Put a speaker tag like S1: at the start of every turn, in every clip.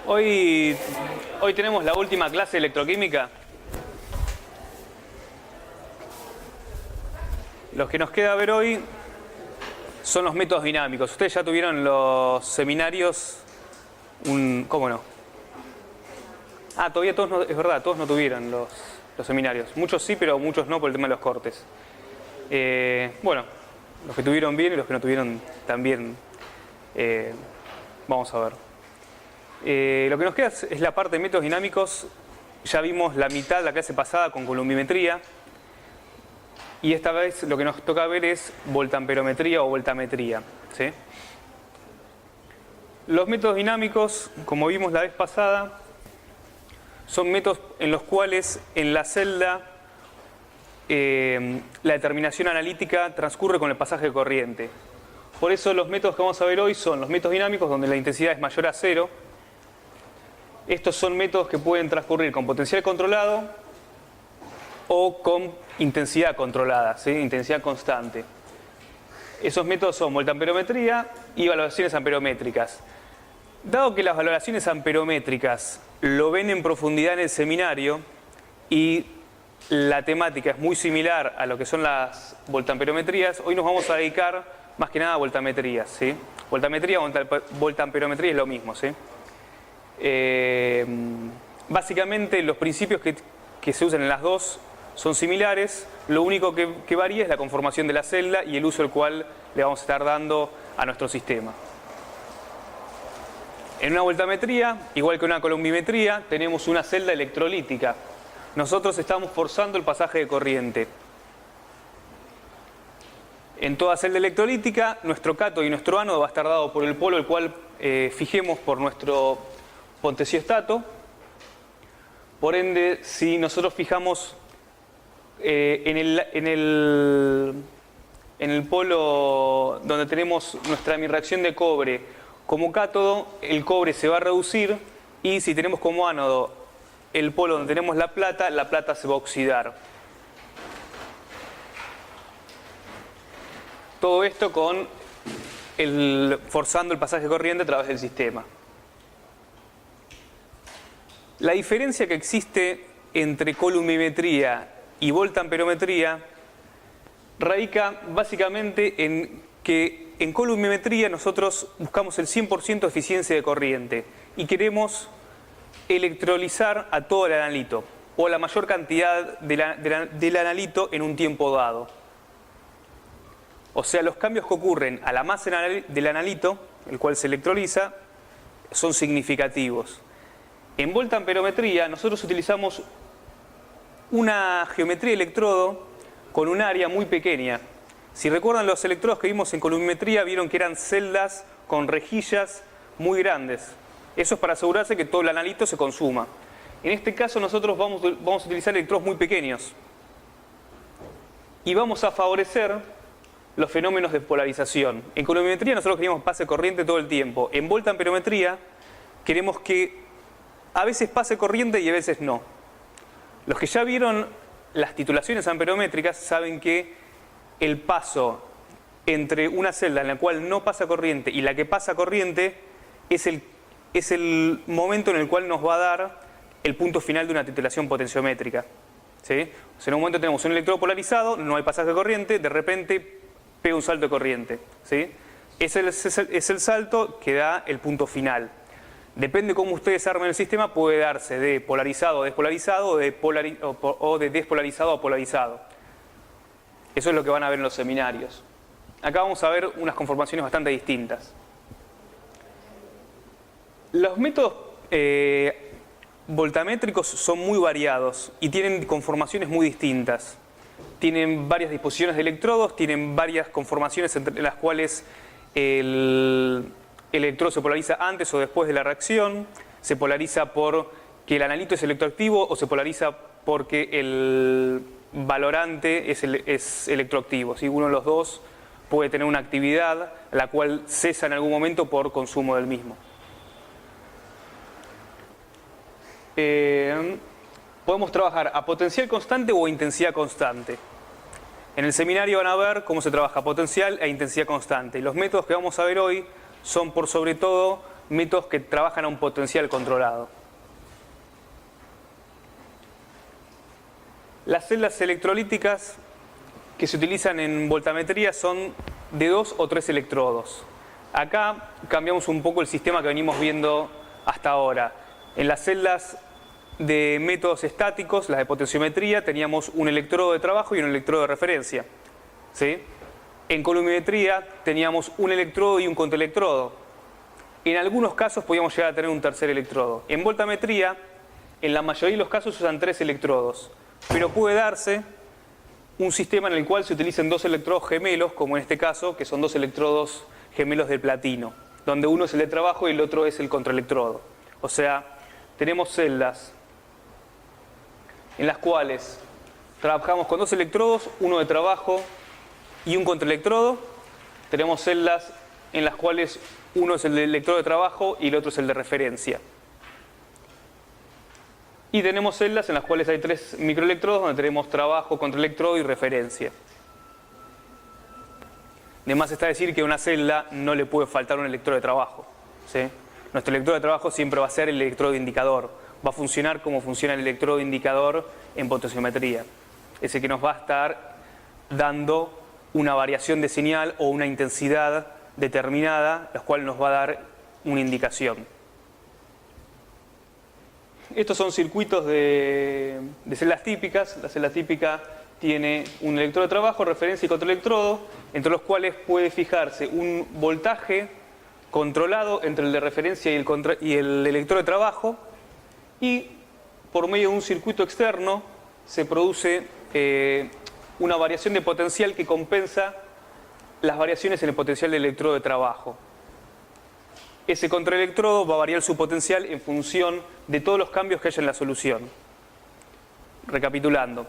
S1: Hoy tenemos la última clase de electroquímica. Los que nos queda ver hoy son los métodos dinámicos. Ustedes ya tuvieron los seminarios, ¿cómo no? Todavía todos no, es verdad, todos no tuvieron los seminarios. Muchos sí, pero muchos no por el tema de los cortes. Bueno, los que tuvieron bien y los que no tuvieron también, vamos a ver. Lo que nos queda es la parte de métodos dinámicos. Ya vimos la mitad de la clase pasada con columbimetría. Y esta vez lo que nos toca ver es voltamperometría o voltametría, ¿sí? Los métodos dinámicos, como vimos la vez pasada, son métodos en los cuales en la celda la determinación analítica transcurre con el pasaje de corriente. Por eso los métodos que vamos a ver hoy son los métodos dinámicos donde la intensidad es mayor a 0. Estos son métodos que pueden transcurrir con potencial controlado o con intensidad controlada, ¿sí? Intensidad constante. Esos métodos son voltamperometría y valoraciones amperométricas. Dado que las valoraciones amperométricas lo ven en profundidad en el seminario y la temática es muy similar a lo que son las voltamperometrías, hoy nos vamos a dedicar más que nada a voltametrías, ¿sí? Voltametría o voltamperometría es lo mismo, ¿sí? Básicamente los principios que se usan en las dos son similares, lo único que varía es la conformación de la celda y el uso al cual le vamos a estar dando a nuestro sistema. En una voltametría, igual que una columbimetría, tenemos una celda electrolítica. Nosotros estamos forzando el pasaje de corriente. En toda celda electrolítica, nuestro cátodo y nuestro ánodo va a estar dado por el polo el cual fijemos por nuestro potenciostato. Por ende, si nosotros fijamos en el polo donde tenemos nuestra reacción de cobre como cátodo, el cobre se va a reducir, y si tenemos como ánodo el polo donde tenemos la plata se va a oxidar. Todo esto forzando el pasaje de corriente a través del sistema. La diferencia que existe entre columbimetría y voltamperometría radica básicamente en que en columbimetría nosotros buscamos el 100% de eficiencia de corriente y queremos electrolizar a todo el analito o la mayor cantidad del analito en un tiempo dado. O sea, los cambios que ocurren a la masa del analito, el cual se electroliza, son significativos. En voltamperometría nosotros utilizamos una geometría de electrodo con un área muy pequeña. Si recuerdan los electrodos que vimos en columbimetría, vieron que eran celdas con rejillas muy grandes. Eso es para asegurarse que todo el analito se consuma. En este caso nosotros vamos a utilizar electrodos muy pequeños y vamos a favorecer los fenómenos de polarización. En columbimetría nosotros queremos pase corriente todo el tiempo. En voltamperometría queremos que a veces pase corriente y a veces no. Los que ya vieron las titulaciones amperométricas saben que el paso entre una celda en la cual no pasa corriente y la que pasa corriente es el momento en el cual nos va a dar el punto final de una titulación potenciométrica, ¿sí? O sea, en un momento tenemos un electrodo polarizado, no hay pasaje de corriente, de repente pega un salto de corriente, ¿sí? Es el salto que da el punto final. Depende cómo ustedes armen el sistema, puede darse de polarizado a despolarizado o de despolarizado a polarizado. Eso es lo que van a ver en los seminarios. Acá vamos a ver unas conformaciones bastante distintas. Los métodos voltamétricos son muy variados y tienen conformaciones muy distintas. Tienen varias disposiciones de electrodos, tienen varias conformaciones entre las cuales el electrodo se polariza antes o después de la reacción, se polariza porque el analito es electroactivo o se polariza porque el valorante es electroactivo, ¿sí? Uno de los dos puede tener una actividad la cual cesa en algún momento por consumo del mismo. Podemos trabajar a potencial constante o a intensidad constante. En el seminario van a ver cómo se trabaja potencial e intensidad constante. Los métodos que vamos a ver hoy son por sobre todo métodos que trabajan a un potencial controlado. Las celdas electrolíticas que se utilizan en voltametría son de 2 o 3 electrodos. Acá cambiamos un poco el sistema que venimos viendo hasta ahora. En las celdas de métodos estáticos, las de potenciometría, teníamos un electrodo de trabajo y un electrodo de referencia, ¿sí? En colorimetría teníamos un electrodo y un contraelectrodo. En algunos casos podíamos llegar a tener un tercer electrodo. En voltametría, en la mayoría de los casos usan 3 electrodos, pero puede darse un sistema en el cual se utilicen 2 electrodos gemelos, como en este caso, que son 2 electrodos gemelos de platino, donde uno es el de trabajo y el otro es el contraelectrodo. O sea, tenemos celdas en las cuales trabajamos con 2 electrodos, uno de trabajo y un contraelectrodo. Tenemos celdas en las cuales uno es el electrodo de trabajo y el otro es el de referencia. Y tenemos celdas en las cuales hay 3 microelectrodos donde tenemos trabajo, contraelectrodo y referencia. De más está decir que a una celda no le puede faltar un electrodo de trabajo, ¿sí? Nuestro electrodo de trabajo siempre va a ser el electrodo indicador. Va a funcionar como funciona el electrodo indicador en potenciometría. Ese que nos va a estar dando una variación de señal o una intensidad determinada, la cual nos va a dar una indicación. Estos son circuitos de celdas típicas. La celda típica tiene un electrodo de trabajo, referencia y contraelectrodo, entre los cuales puede fijarse un voltaje controlado entre el de referencia y el electrodo de trabajo, y por medio de un circuito externo se produce una variación de potencial que compensa las variaciones en el potencial del electrodo de trabajo. Ese contraelectrodo va a variar su potencial en función de todos los cambios que haya en la solución. Recapitulando,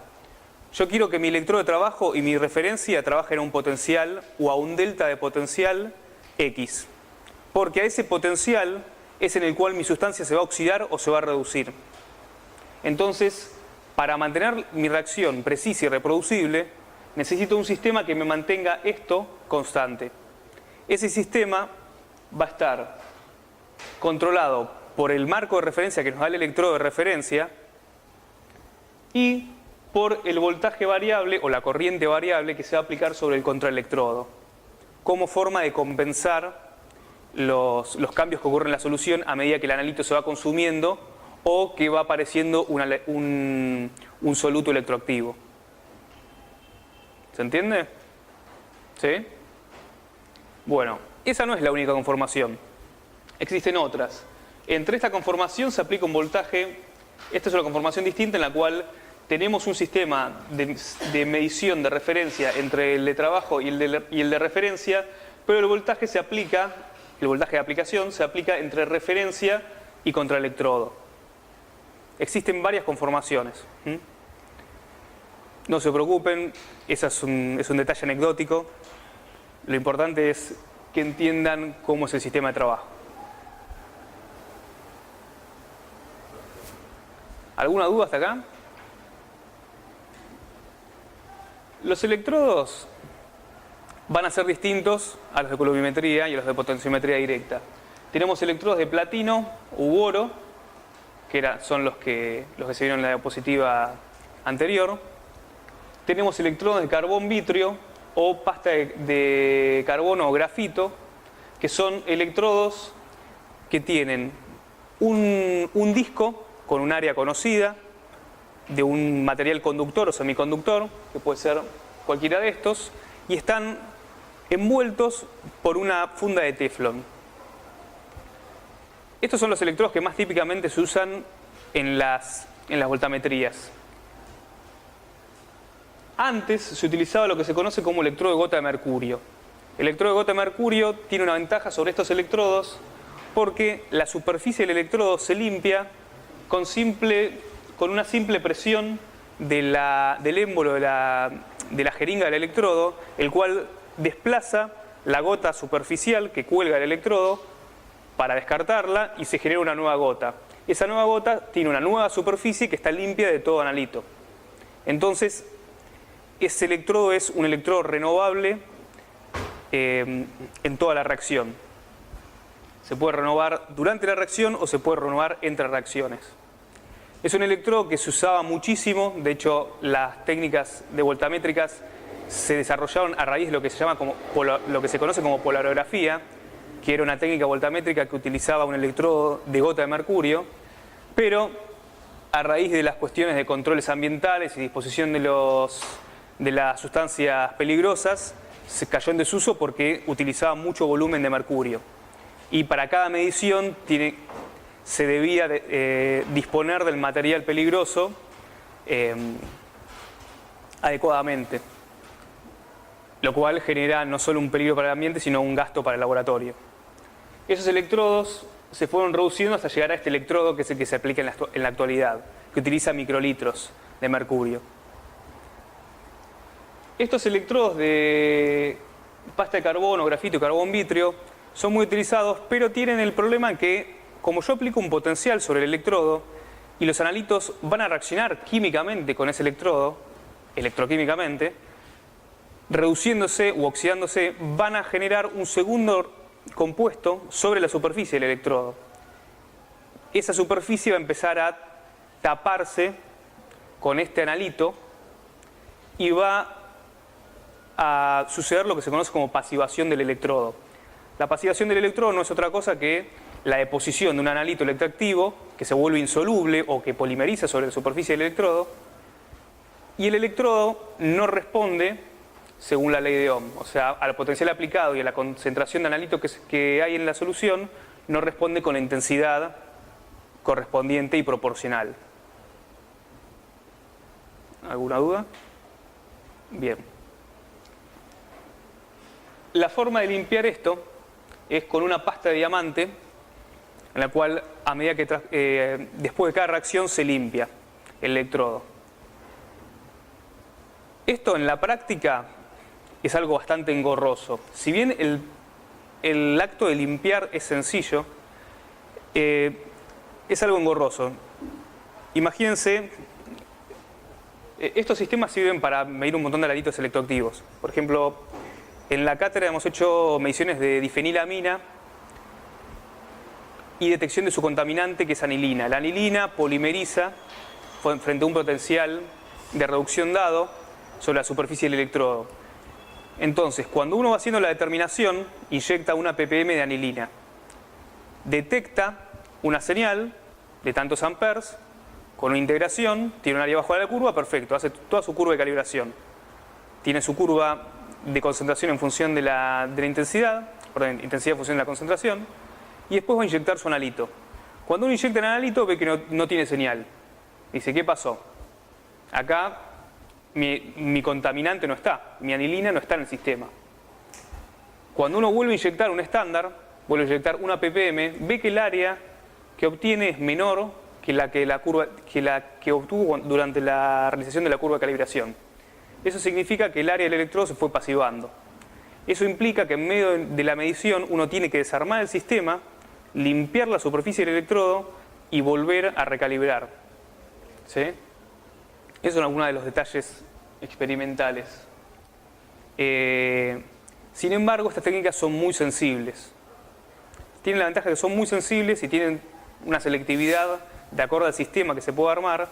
S1: yo quiero que mi electrodo de trabajo y mi referencia trabajen a un potencial o a un delta de potencial X, porque a ese potencial es en el cual mi sustancia se va a oxidar o se va a reducir. Entonces, para mantener mi reacción precisa y reproducible, necesito un sistema que me mantenga esto constante. Ese sistema va a estar controlado por el marco de referencia que nos da el electrodo de referencia y por el voltaje variable o la corriente variable que se va a aplicar sobre el contraelectrodo, como forma de compensar los cambios que ocurren en la solución a medida que el analito se va consumiendo o que va apareciendo un soluto electroactivo. ¿Se entiende? ¿Sí? Bueno, esa no es la única conformación. Existen otras. Entre esta conformación se aplica un voltaje. Esta es una conformación distinta en la cual tenemos un sistema de medición de referencia entre el de trabajo y el de referencia, pero el voltaje se aplica, el voltaje de aplicación se aplica entre referencia y contraelectrodo. Existen varias conformaciones. No se preocupen, ese es un detalle anecdótico. Lo importante es que entiendan cómo es el sistema de trabajo. ¿Alguna duda hasta acá? Los electrodos van a ser distintos a los de colorimetría y a los de potenciometría directa. Tenemos electrodos de platino u oro, que son los que se vieron en la diapositiva anterior. Tenemos electrodos de carbón vitrio o pasta de carbono o grafito, que son electrodos que tienen un disco con un área conocida de un material conductor o semiconductor, que puede ser cualquiera de estos, y están envueltos por una funda de teflón. Estos son los electrodos que más típicamente se usan en las voltametrías. Antes se utilizaba lo que se conoce como electrodo de gota de mercurio. El electrodo de gota de mercurio tiene una ventaja sobre estos electrodos porque la superficie del electrodo se limpia con una simple presión del émbolo de la jeringa del electrodo, el cual desplaza la gota superficial que cuelga el electrodo para descartarla y se genera una nueva gota. Esa nueva gota tiene una nueva superficie que está limpia de todo analito. Entonces, ese electrodo es un electrodo renovable en toda la reacción. Se puede renovar durante la reacción o se puede renovar entre reacciones. Es un electrodo que se usaba muchísimo, de hecho las técnicas de voltamétricas se desarrollaron a raíz de lo que se llama lo que se conoce como polarografía, que era una técnica voltamétrica que utilizaba un electrodo de gota de mercurio, pero a raíz de las cuestiones de controles ambientales y disposición de las sustancias peligrosas, se cayó en desuso porque utilizaba mucho volumen de mercurio. Y para cada medición se debía disponer del material peligroso adecuadamente, lo cual genera no solo un peligro para el ambiente, sino un gasto para el laboratorio. Esos electrodos se fueron reduciendo hasta llegar a este electrodo que es el que se aplica en la actualidad, que utiliza microlitros de mercurio. Estos electrodos de pasta de carbono, grafito y carbón vítreo son muy utilizados, pero tienen el problema que, como yo aplico un potencial sobre el electrodo y los analitos van a reaccionar químicamente con ese electrodo, electroquímicamente, reduciéndose u oxidándose, van a generar un segundo compuesto sobre la superficie del electrodo. Esa superficie va a empezar a taparse con este analito y va a suceder lo que se conoce como pasivación del electrodo. La pasivación del electrodo no es otra cosa que la deposición de un analito electroactivo que se vuelve insoluble o que polimeriza sobre la superficie del electrodo, y el electrodo no responde según la ley de Ohm, o sea, al potencial aplicado y a la concentración de analito que hay en la solución, no responde con la intensidad correspondiente y proporcional. ¿Alguna duda? Bien. La forma de limpiar esto es con una pasta de diamante, en la cual a medida que después de cada reacción se limpia el electrodo. Esto en la práctica es algo bastante engorroso. Si bien el acto de limpiar es sencillo, es algo engorroso. Imagínense, estos sistemas sirven para medir un montón de analitos electroactivos. Por ejemplo, en la cátedra hemos hecho mediciones de difenilamina y detección de su contaminante, que es anilina. La anilina polimeriza frente a un potencial de reducción dado sobre la superficie del electrodo. Entonces, cuando uno va haciendo la determinación, inyecta una ppm de anilina. Detecta una señal de tantos amperes, con una integración, tiene un área bajo de la curva, perfecto, hace toda su curva de calibración. Tiene su curva de concentración en función de la intensidad, perdón, intensidad en función de la concentración, y después va a inyectar su analito. Cuando uno inyecta el analito ve que no tiene señal. Dice, ¿qué pasó? Acá mi contaminante no está, mi anilina no está en el sistema. Cuando uno vuelve a inyectar un estándar, vuelve a inyectar una ppm, ve que el área que obtiene es menor que la que obtuvo durante la realización de la curva de calibración. Eso significa que el área del electrodo se fue pasivando. Eso implica que en medio de la medición uno tiene que desarmar el sistema, limpiar la superficie del electrodo y volver a recalibrar. ¿Sí? Esos son algunos de los detalles experimentales. Sin embargo, estas técnicas son muy sensibles. Tienen la ventaja de que son muy sensibles y tienen una selectividad de acuerdo al sistema que se puede armar,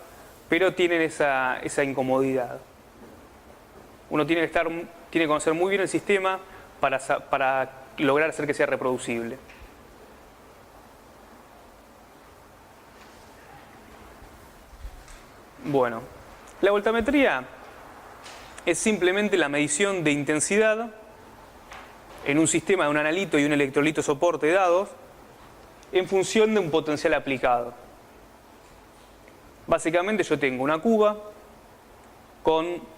S1: pero tienen esa incomodidad. Uno tiene que conocer muy bien el sistema para lograr hacer que sea reproducible. Bueno, la voltametría es simplemente la medición de intensidad en un sistema de un analito y un electrolito soporte dados en función de un potencial aplicado. Básicamente yo tengo una cuba con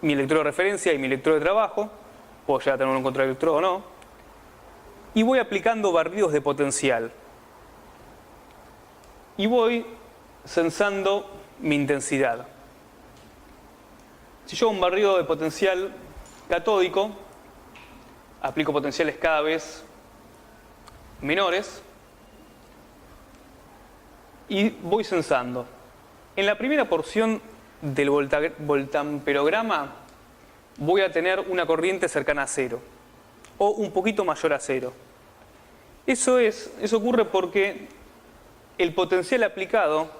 S1: mi electrodo de referencia y mi electrodo de trabajo, puedo llegar a tener un contraelectrodo o no, y voy aplicando barridos de potencial. Y voy censando mi intensidad. Si yo hago un barrido de potencial catódico, aplico potenciales cada vez menores y voy censando. En la primera porción del voltamperograma voy a tener una corriente cercana a cero o un poquito mayor a cero. Eso ocurre porque el potencial aplicado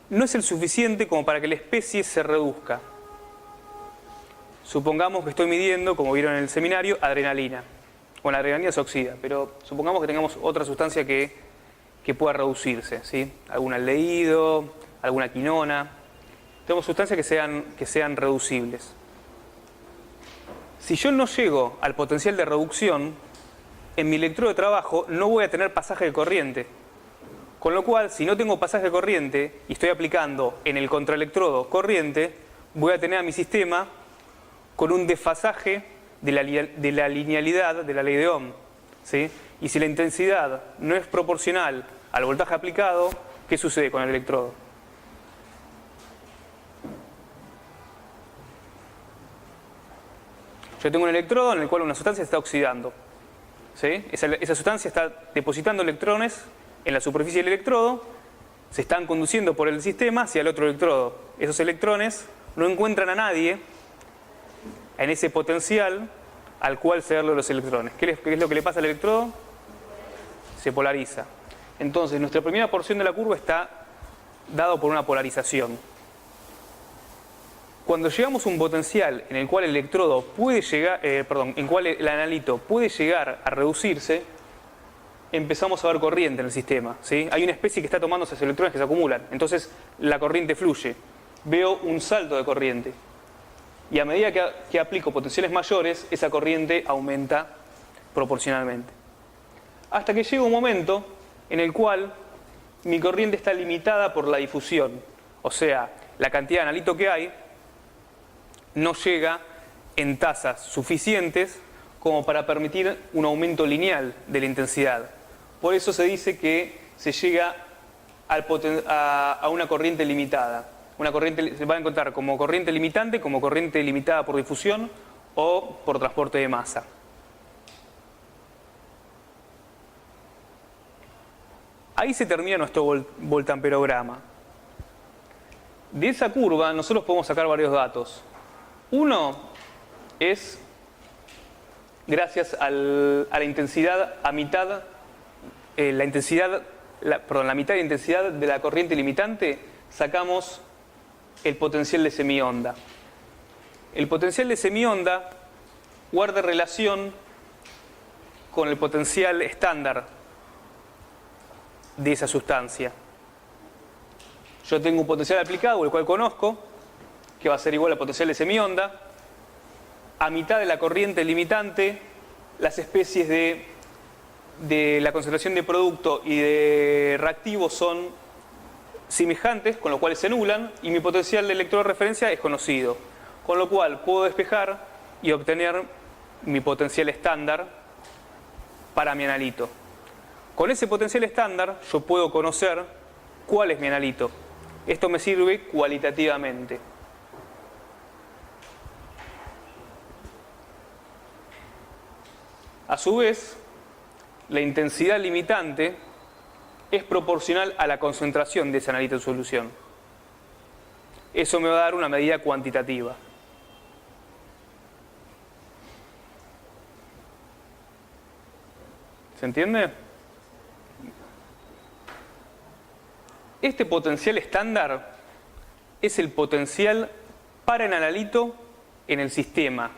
S1: no es el suficiente como para que la especie se reduzca. Supongamos que estoy midiendo, como vieron en el seminario, adrenalina. Bueno, la adrenalina se oxida, pero supongamos que tengamos otra sustancia que pueda reducirse, ¿sí? Algún aldehído, alguna quinona. Tenemos sustancias que sean reducibles. Si yo no llego al potencial de reducción, en mi electrodo de trabajo no voy a tener pasaje de corriente. Con lo cual, si no tengo pasaje de corriente y estoy aplicando en el contraelectrodo corriente, voy a tener a mi sistema con un desfasaje de la linealidad de la ley de Ohm, ¿sí? Y si la intensidad no es proporcional al voltaje aplicado, ¿qué sucede con el electrodo? Yo tengo un electrodo en el cual una sustancia se está oxidando, ¿sí? Esa sustancia está depositando electrones en la superficie del electrodo, se están conduciendo por el sistema hacia el otro electrodo. Esos electrones no encuentran a nadie en ese potencial al cual cederle los electrones. ¿Qué es lo que le pasa al electrodo? Se polariza. Entonces, nuestra primera porción de la curva está dado por una polarización. Cuando llegamos a un potencial en el cual el electrodo puede llegar, en el cual el analito puede llegar a reducirse, empezamos a ver corriente en el sistema, ¿sí? Hay una especie que está tomando esos electrones que se acumulan. Entonces, la corriente fluye. Veo un salto de corriente. Y a medida que aplico potenciales mayores, esa corriente aumenta proporcionalmente. Hasta que llega un momento en el cual mi corriente está limitada por la difusión. O sea, la cantidad de analito que hay no llega en tasas suficientes como para permitir un aumento lineal de la intensidad. Por eso se dice que se llega a una corriente limitada. Una corriente se va a encontrar como corriente limitante, como corriente limitada por difusión o por transporte de masa. Ahí se termina nuestro voltamperograma. De esa curva nosotros podemos sacar varios datos. Uno es, gracias a la intensidad a mitad, la mitad de intensidad de la corriente limitante, sacamos el potencial de semionda. El potencial de semionda guarda relación con el potencial estándar de esa sustancia. Yo tengo un potencial aplicado, el cual conozco, que va a ser igual al potencial de semionda. A mitad de la corriente limitante, las especies de la concentración de producto y de reactivo son semejantes, con lo cual se anulan, y mi potencial de electrodo de referencia es conocido. Con lo cual puedo despejar y obtener mi potencial estándar para mi analito. Con ese potencial estándar yo puedo conocer cuál es mi analito. Esto me sirve cualitativamente. A su vez, la intensidad limitante es proporcional a la concentración de ese analito en solución. Eso me va a dar una medida cuantitativa. ¿Se entiende? Este potencial estándar es el potencial para el analito en el sistema,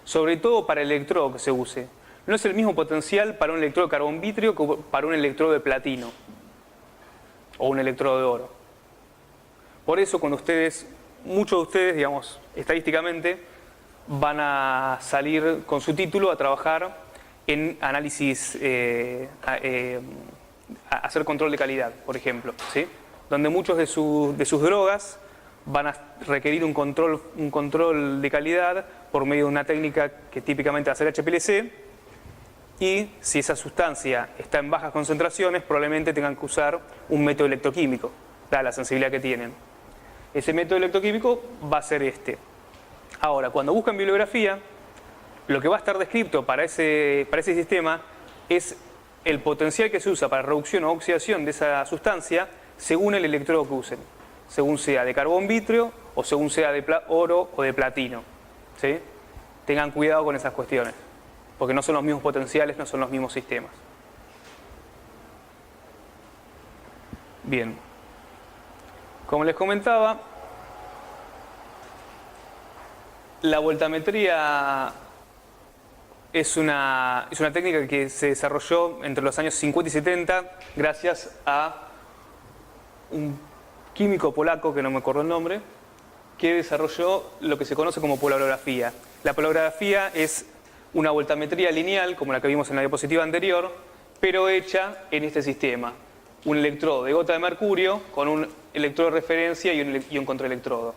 S1: sobre todo para el electrodo que se use. No es el mismo potencial para un electrodo de carbón vítreo que para un electrodo de platino o un electrodo de oro. Por eso cuando muchos de ustedes, digamos, estadísticamente, van a salir con su título a trabajar en análisis, a hacer control de calidad, por ejemplo, ¿sí? Donde muchos de sus drogas van a requerir un control de calidad por medio de una técnica que típicamente va a ser HPLC. Y si esa sustancia está en bajas concentraciones, probablemente tengan que usar un método electroquímico, dada la sensibilidad que tienen. Ese método electroquímico va a ser este. Ahora, cuando buscan bibliografía, lo que va a estar descrito para ese sistema es el potencial que se usa para reducción o oxidación de esa sustancia según el electrodo que usen. Según sea de carbón vítreo o según sea de oro o de platino, ¿sí? Tengan cuidado con esas cuestiones, porque no son los mismos potenciales, no son los mismos sistemas. Bien. Como les comentaba, la voltametría es una técnica que se desarrolló entre los años 50 y 70 gracias a un químico polaco, que no me acuerdo el nombre, que desarrolló lo que se conoce como polarografía. La polarografía es una voltametría lineal, como la que vimos en la diapositiva anterior, pero hecha en este sistema. Un electrodo de gota de mercurio con un electrodo de referencia y un contraelectrodo.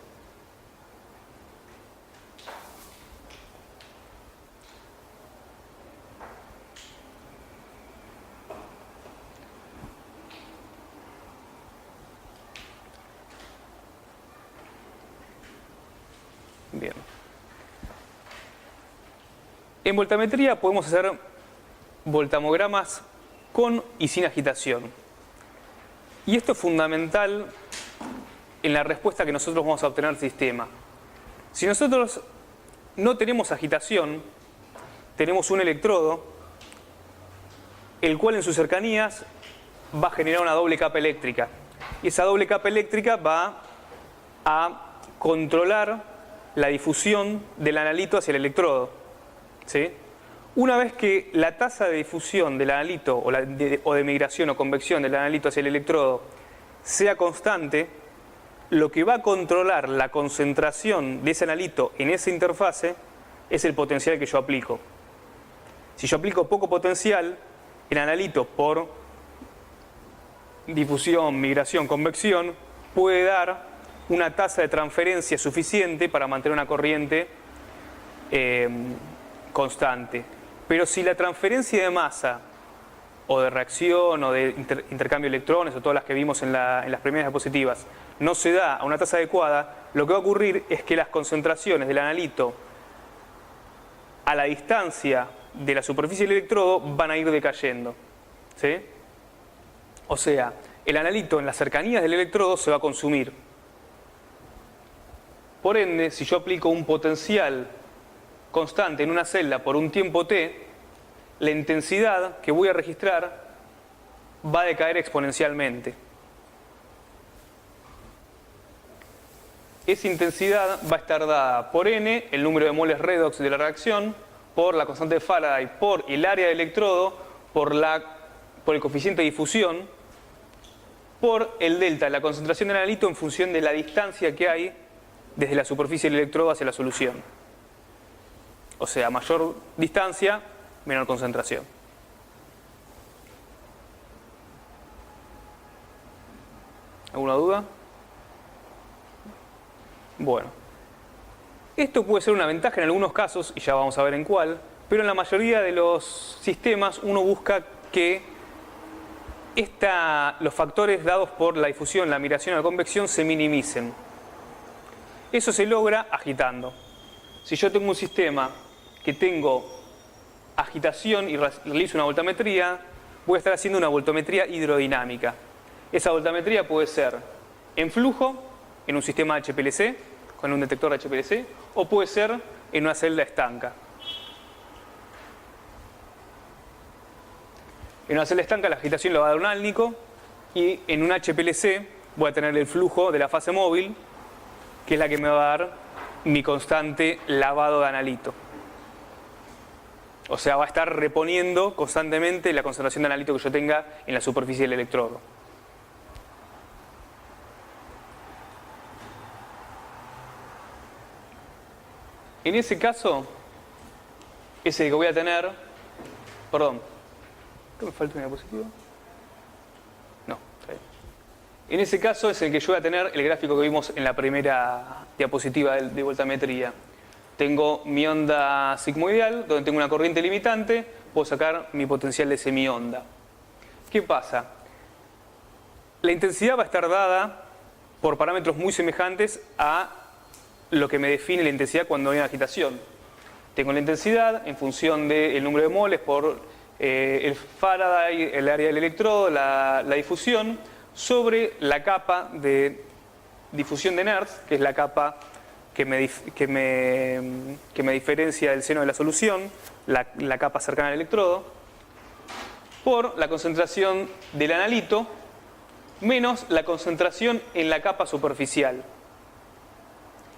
S1: Bien. En voltametría podemos hacer voltamogramas con y sin agitación. Y esto es fundamental en la respuesta que nosotros vamos a obtener del sistema. Si nosotros no tenemos agitación, tenemos un electrodo, el cual en sus cercanías va a generar una doble capa eléctrica. Y esa doble capa eléctrica va a controlar la difusión del analito hacia el electrodo, ¿sí? Una vez que la tasa de difusión del analito o de migración o convección del analito hacia el electrodo sea constante, lo que va a controlar la concentración de ese analito en esa interfase es el potencial que yo aplico. Si yo aplico poco potencial, el analito por difusión, migración, convección puede dar una tasa de transferencia suficiente para mantener una corriente constante. Pero si la transferencia de masa o de reacción o de intercambio de electrones o todas las que vimos en las primeras diapositivas no se da a una tasa adecuada, lo que va a ocurrir es que las concentraciones del analito a la distancia de la superficie del electrodo van a ir decayendo, ¿sí? O sea, el analito en las cercanías del electrodo se va a consumir. Por ende, si yo aplico un potencial constante en una celda por un tiempo t, la intensidad que voy a registrar va a decaer exponencialmente. Esa intensidad va a estar dada por n, el número de moles redox de la reacción, por la constante de Faraday, por el área del electrodo, por el coeficiente de difusión, por el delta, la concentración del analito en función de la distancia que hay desde la superficie del electrodo hacia la solución. O sea, mayor distancia, menor concentración. ¿Alguna duda? Bueno. Esto puede ser una ventaja en algunos casos, y ya vamos a ver en cuál, pero en la mayoría de los sistemas uno busca que los factores dados por la difusión, la migración o la convección se minimicen. Eso se logra agitando. Si yo tengo un sistema que tengo agitación y realizo una voltametría, voy a estar haciendo una voltametría hidrodinámica. Esa voltametría puede ser en flujo, en un sistema HPLC, con un detector de HPLC, o puede ser en una celda estanca. En una celda estanca la agitación la va a dar un álnico, y en un HPLC voy a tener el flujo de la fase móvil, que es la que me va a dar mi constante lavado de analito. O sea, va a estar reponiendo constantemente la concentración de analito que yo tenga en la superficie del electrodo. En ese caso, ese que voy a tener... Perdón. ¿Qué me falta una diapositiva? No, está bien. En ese caso es el que yo voy a tener el gráfico que vimos en la primera diapositiva de voltametría. Tengo mi onda sigmoidal, donde tengo una corriente limitante, puedo sacar mi potencial de semionda. ¿Qué pasa? La intensidad va a estar dada por parámetros muy semejantes a lo que me define la intensidad cuando hay una agitación. Tengo la intensidad en función del número de moles por el Faraday, el área del electrodo, la difusión, sobre la capa de difusión de Nernst, que es la capa que me diferencia del seno de la solución, la capa cercana al electrodo, por la concentración del analito menos la concentración en la capa superficial.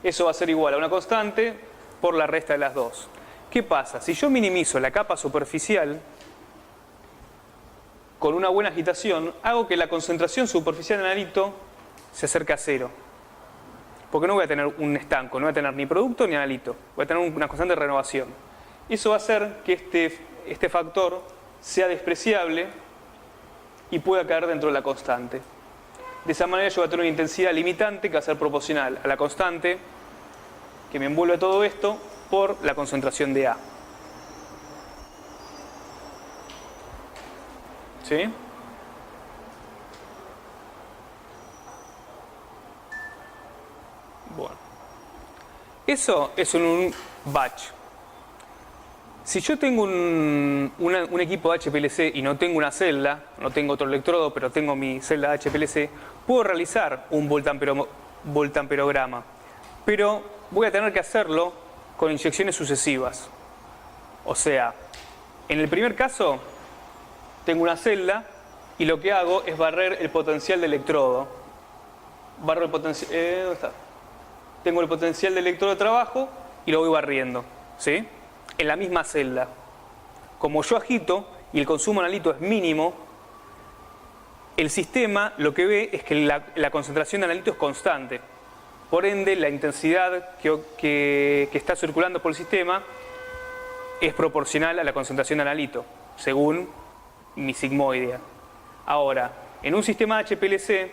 S1: Eso va a ser igual a una constante por la resta de las dos. ¿Qué pasa? Si yo minimizo la capa superficial con una buena agitación, hago que la concentración superficial de analito se acerque a cero. Porque no voy a tener un estanco, no voy a tener ni producto ni analito. Voy a tener una constante de renovación. Eso va a hacer que este factor sea despreciable y pueda caer dentro de la constante. De esa manera yo voy a tener una intensidad limitante que va a ser proporcional a la constante que me envuelve todo esto por la concentración de A. ¿Sí? Bueno. Eso es un batch. Si yo tengo un equipo de HPLC y no tengo una celda, no tengo otro electrodo, pero tengo mi celda de HPLC, puedo realizar un voltamperograma. Pero voy a tener que hacerlo con inyecciones sucesivas. O sea, en el primer caso, tengo una celda y lo que hago es barrer el potencial del electrodo. Barro el potencial. ¿Dónde está? Tengo el potencial del electrodo de trabajo y lo voy barriendo. ¿Sí? En la misma celda. Como yo agito y el consumo de analito es mínimo, el sistema lo que ve es que la concentración de analito es constante. Por ende, la intensidad que está circulando por el sistema es proporcional a la concentración de analito, según mi sigmoidea. Ahora, en un sistema de HPLC,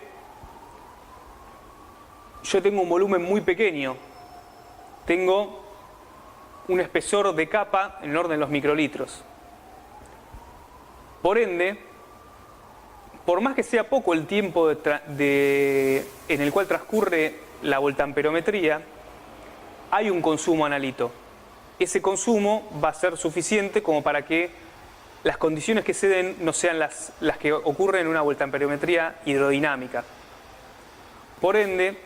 S1: yo tengo un volumen muy pequeño. Tengo un espesor de capa en el orden de los microlitros. Por ende, por más que sea poco el tiempo en el cual transcurre la voltamperometría, hay un consumo analito. Ese consumo va a ser suficiente como para que las condiciones que se den no sean las que ocurren en una voltamperometría hidrodinámica. Por ende,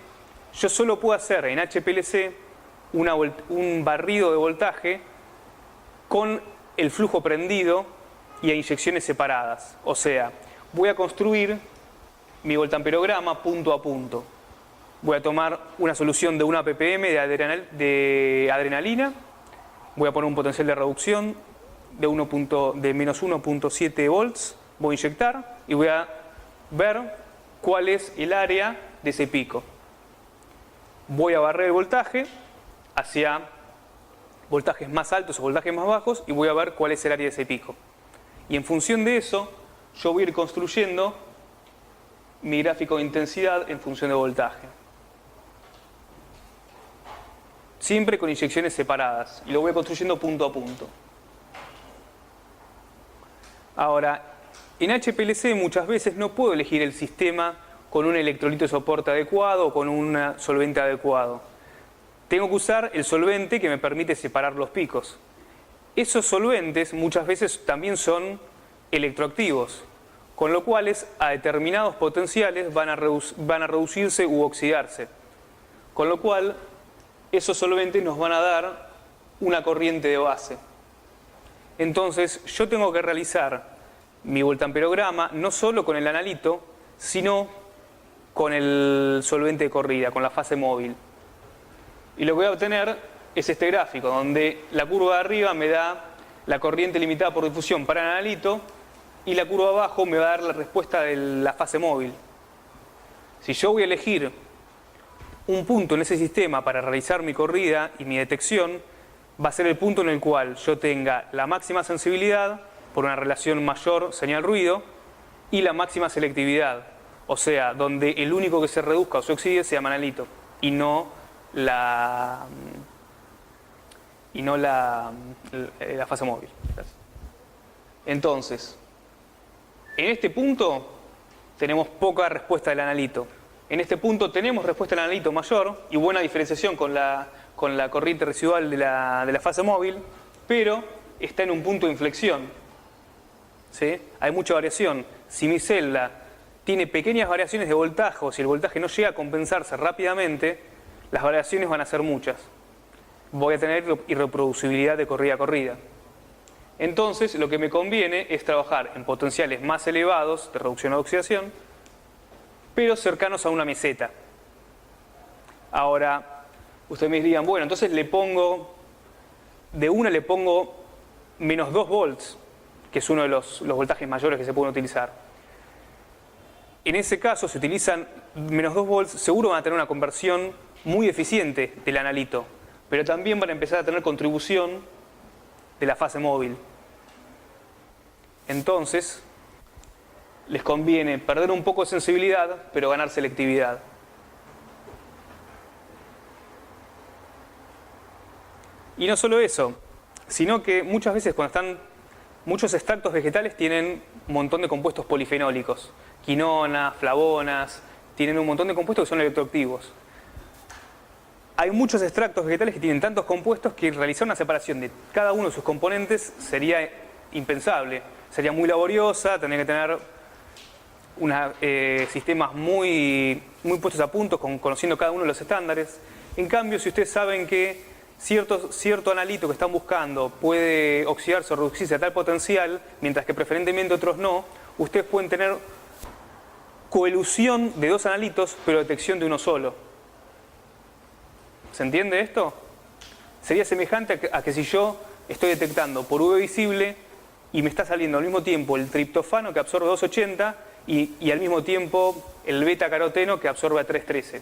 S1: yo solo puedo hacer en HPLC un barrido de voltaje con el flujo prendido y a inyecciones separadas. O sea, voy a construir mi voltamperograma punto a punto. Voy a tomar una solución de 1 ppm de adrenalina, voy a poner un potencial de reducción de menos 1.7 volts, voy a inyectar y voy a ver cuál es el área de ese pico. Voy a barrer el voltaje hacia voltajes más altos o voltajes más bajos y voy a ver cuál es el área de ese pico. Y en función de eso, yo voy a ir construyendo mi gráfico de intensidad en función de voltaje. Siempre con inyecciones separadas. Y lo voy construyendo punto a punto. Ahora, en HPLC muchas veces no puedo elegir el sistema con un electrolito de soporte adecuado o con un solvente adecuado. Tengo que usar el solvente que me permite separar los picos. Esos solventes muchas veces también son electroactivos, con lo cual a determinados potenciales van a reducirse u oxidarse. Con lo cual, esos solventes nos van a dar una corriente de base. Entonces, yo tengo que realizar mi voltamperograma no solo con el analito, sino con el solvente de corrida, con la fase móvil. Y lo que voy a obtener es este gráfico, donde la curva de arriba me da la corriente limitada por difusión para el analito y la curva de abajo me va a dar la respuesta de la fase móvil. Si yo voy a elegir un punto en ese sistema para realizar mi corrida y mi detección, va a ser el punto en el cual yo tenga la máxima sensibilidad por una relación mayor señal-ruido y la máxima selectividad. O sea, donde el único que se reduzca o se oxide sea analito y no la fase móvil. Entonces, en este punto tenemos poca respuesta del analito. En este punto tenemos respuesta del analito mayor y buena diferenciación con la corriente residual de la fase móvil, pero está en un punto de inflexión. ¿Sí? Hay mucha variación. Si mi celda tiene pequeñas variaciones de voltaje o si el voltaje no llega a compensarse rápidamente, las variaciones van a ser muchas. Voy a tener irreproducibilidad de corrida a corrida. Entonces, lo que me conviene es trabajar en potenciales más elevados de reducción o oxidación pero cercanos a una meseta. Ahora, ustedes me dirían, bueno, entonces le pongo menos 2 volts, que es uno de los voltajes mayores que se pueden utilizar. En ese caso, si utilizan menos 2 volts, seguro van a tener una conversión muy eficiente del analito, pero también van a empezar a tener contribución de la fase móvil. Entonces, les conviene perder un poco de sensibilidad, pero ganar selectividad. Y no solo eso, sino que muchas veces muchos extractos vegetales tienen un montón de compuestos polifenólicos, quinonas, flavonas, tienen un montón de compuestos que son electroactivos. Hay muchos extractos vegetales que tienen tantos compuestos que realizar una separación de cada uno de sus componentes sería impensable. Sería muy laboriosa, tendría que tener sistemas muy puestos a punto, conociendo cada uno de los estándares. En cambio, si ustedes saben que cierto analito que están buscando puede oxidarse o reducirse a tal potencial, mientras que preferentemente otros no, ustedes pueden tener coelución de 2 analitos, pero detección de uno solo. ¿Se entiende esto? Sería semejante a que si yo estoy detectando por UV visible y me está saliendo al mismo tiempo el triptofano que absorbe 280 y al mismo tiempo el beta caroteno que absorbe a 313.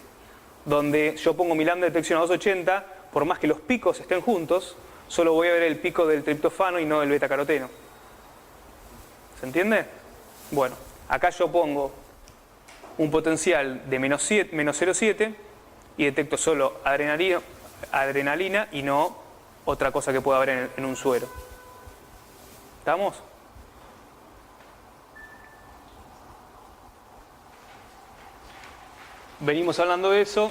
S1: Donde yo pongo mi lambda de detección a 280, por más que los picos estén juntos, solo voy a ver el pico del triptofano y no del beta caroteno. ¿Se entiende? Bueno, acá yo pongo un potencial de menos 0,7 y detecto solo adrenalina y no otra cosa que pueda haber en un suero. ¿Estamos? Venimos hablando de eso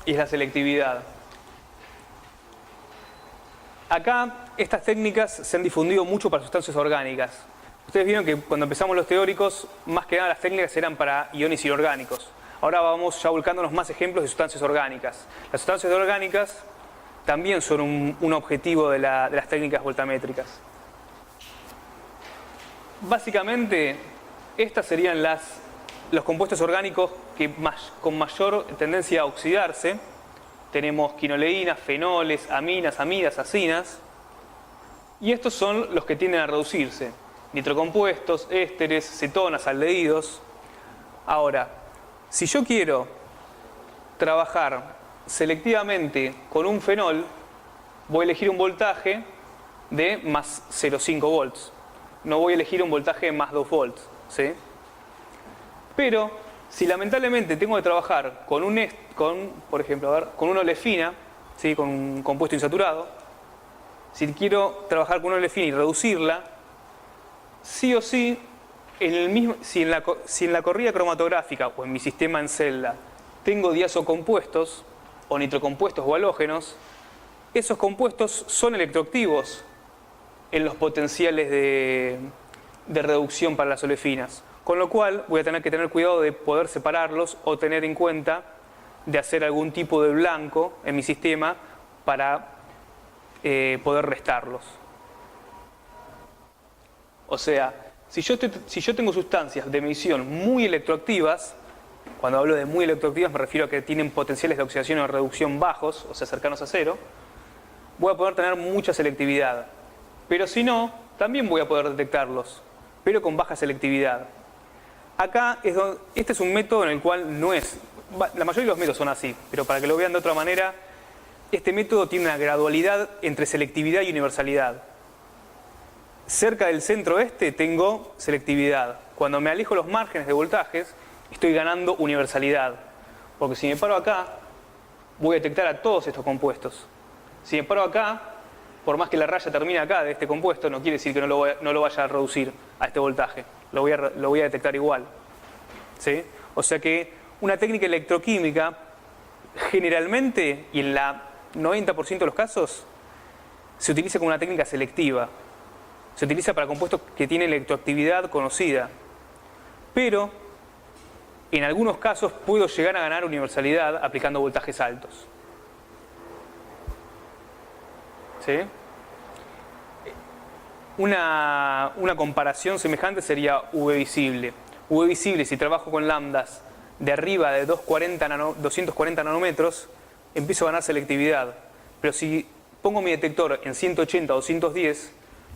S1: y es la selectividad. Acá estas técnicas se han difundido mucho para sustancias orgánicas. Ustedes vieron que cuando empezamos los teóricos, más que nada las técnicas eran para iones inorgánicos. Ahora vamos ya volcándonos más ejemplos de sustancias orgánicas. Las sustancias orgánicas también son un objetivo de las técnicas voltamétricas. Básicamente, estas serían los compuestos orgánicos que con mayor tendencia a oxidarse. Tenemos quinoleínas, fenoles, aminas, amidas, acinas. Y estos son los que tienden a reducirse. Nitrocompuestos, ésteres, cetonas, aldehídos. Ahora, si yo quiero trabajar selectivamente con un fenol, voy a elegir un voltaje de más 0,5 volts. No voy a elegir un voltaje de más 2 volts. ¿Sí? Pero si lamentablemente tengo que trabajar por ejemplo, con una olefina, ¿sí? Con un compuesto insaturado, si quiero trabajar con una olefina y reducirla, sí o sí, si en la corrida cromatográfica o en mi sistema en celda tengo diazocompuestos o nitrocompuestos o halógenos, esos compuestos son electroactivos en los potenciales de reducción para las olefinas. Con lo cual voy a tener que tener cuidado de poder separarlos o tener en cuenta de hacer algún tipo de blanco en mi sistema para poder restarlos. O sea, si yo tengo sustancias de medición muy electroactivas, cuando hablo de muy electroactivas me refiero a que tienen potenciales de oxidación o reducción bajos, o sea cercanos a cero, voy a poder tener mucha selectividad. Pero si no, también voy a poder detectarlos, pero con baja selectividad. Acá, este es un método en el cual no es... La mayoría de los métodos son así, pero para que lo vean de otra manera, este método tiene una gradualidad entre selectividad y universalidad. Cerca del centro tengo selectividad. Cuando me alejo los márgenes de voltajes, estoy ganando universalidad. Porque si me paro acá, voy a detectar a todos estos compuestos. Si me paro acá, por más que la raya termine acá de este compuesto, no quiere decir que no lo vaya a reducir a este voltaje. Lo voy a detectar igual. ¿Sí? O sea que una técnica electroquímica, generalmente, y en la 90% de los casos, se utiliza como una técnica selectiva. Se utiliza para compuestos que tienen electroactividad conocida. Pero, en algunos casos, puedo llegar a ganar universalidad aplicando voltajes altos. ¿Sí? Una comparación semejante sería UV visible. UV visible, si trabajo con lambdas de arriba de 240 nanómetros, empiezo a ganar selectividad. Pero si pongo mi detector en 180 o 210,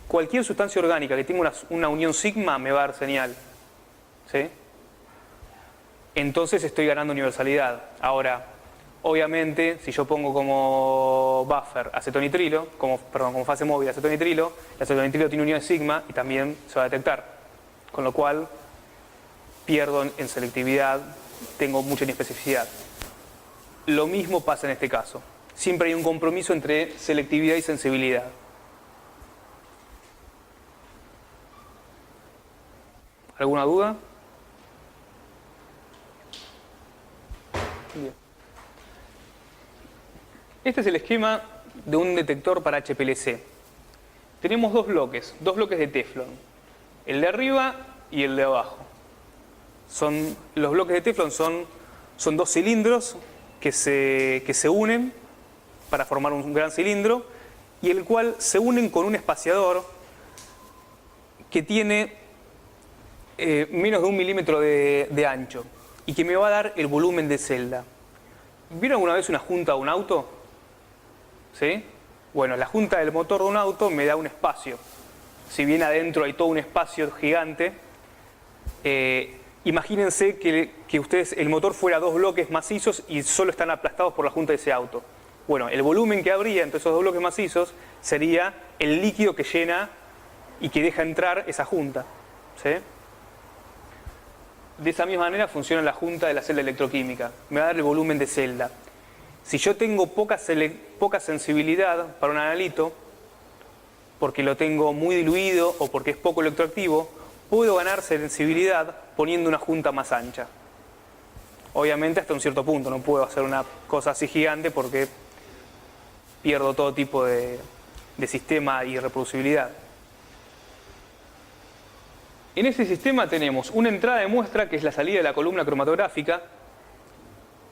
S1: cualquier sustancia orgánica que tenga una unión sigma me va a dar señal. ¿Sí? Entonces estoy ganando universalidad. Ahora, obviamente, si yo pongo como buffer acetonitrilo, como fase móvil acetonitrilo, el acetonitrilo tiene unión sigma y también se va a detectar. Con lo cual, pierdo en selectividad, tengo mucha inespecificidad. Lo mismo pasa en este caso. Siempre hay un compromiso entre selectividad y sensibilidad. ¿Alguna duda? Bien. Este es el esquema de un detector para HPLC. Tenemos dos bloques de teflón. El de arriba y el de abajo. Los bloques de teflón son dos cilindros que se unen para formar un gran cilindro y el cual se unen con un espaciador que tiene menos de 1 milímetro de ancho y que me va a dar el volumen de celda. ¿Vieron alguna vez una junta de un auto? ¿Sí? Bueno, la junta del motor de un auto me da un espacio. Si bien adentro hay todo un espacio gigante, imagínense que el motor fuera 2 bloques macizos y solo están aplastados por la junta de ese auto. Bueno, el volumen que habría entre esos 2 bloques macizos sería el líquido que llena y que deja entrar esa junta. ¿Sí? De esa misma manera funciona la junta de la celda electroquímica. Me va a dar el volumen de celda. Si yo tengo poca sensibilidad para un analito, porque lo tengo muy diluido o porque es poco electroactivo, puedo ganar sensibilidad poniendo una junta más ancha. Obviamente hasta un cierto punto, no puedo hacer una cosa así gigante porque pierdo todo tipo de sistema y reproducibilidad. En ese sistema tenemos una entrada de muestra que es la salida de la columna cromatográfica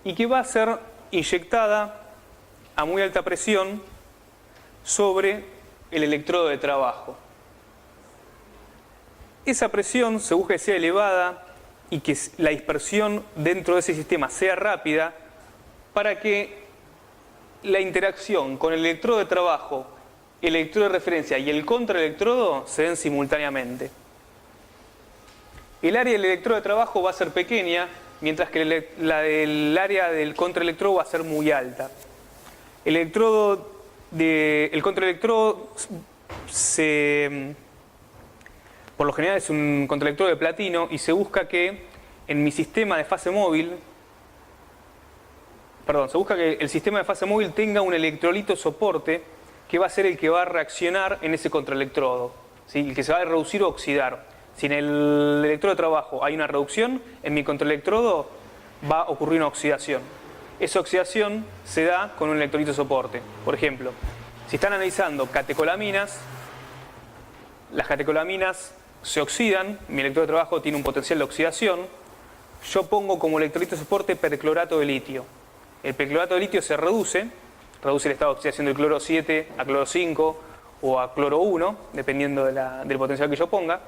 S1: y que va a ser inyectada a muy alta presión sobre el electrodo de trabajo. Esa presión se busca que sea elevada y que la dispersión dentro de ese sistema sea rápida para que la interacción con el electrodo de trabajo, el electrodo de referencia y el contraelectrodo se den simultáneamente. El área del electrodo de trabajo va a ser pequeña, mientras que la del área del contraelectrodo va a ser muy alta. El contraelectrodo por lo general es un contraelectrodo de platino y se busca que en mi sistema de fase móvil, se busca que el sistema de fase móvil tenga un electrolito soporte que va a ser el que va a reaccionar en ese contraelectrodo, ¿sí? El que se va a reducir o oxidar. Si en el electrodo de trabajo hay una reducción, en mi contraelectrodo va a ocurrir una oxidación. Esa oxidación se da con un electrolito soporte. Por ejemplo, si están analizando catecolaminas, las catecolaminas se oxidan, mi electrodo de trabajo tiene un potencial de oxidación, yo pongo como electrolito soporte perclorato de litio. El perclorato de litio se reduce el estado de oxidación del cloro 7 a cloro 5 o a cloro 1, dependiendo del potencial que yo ponga.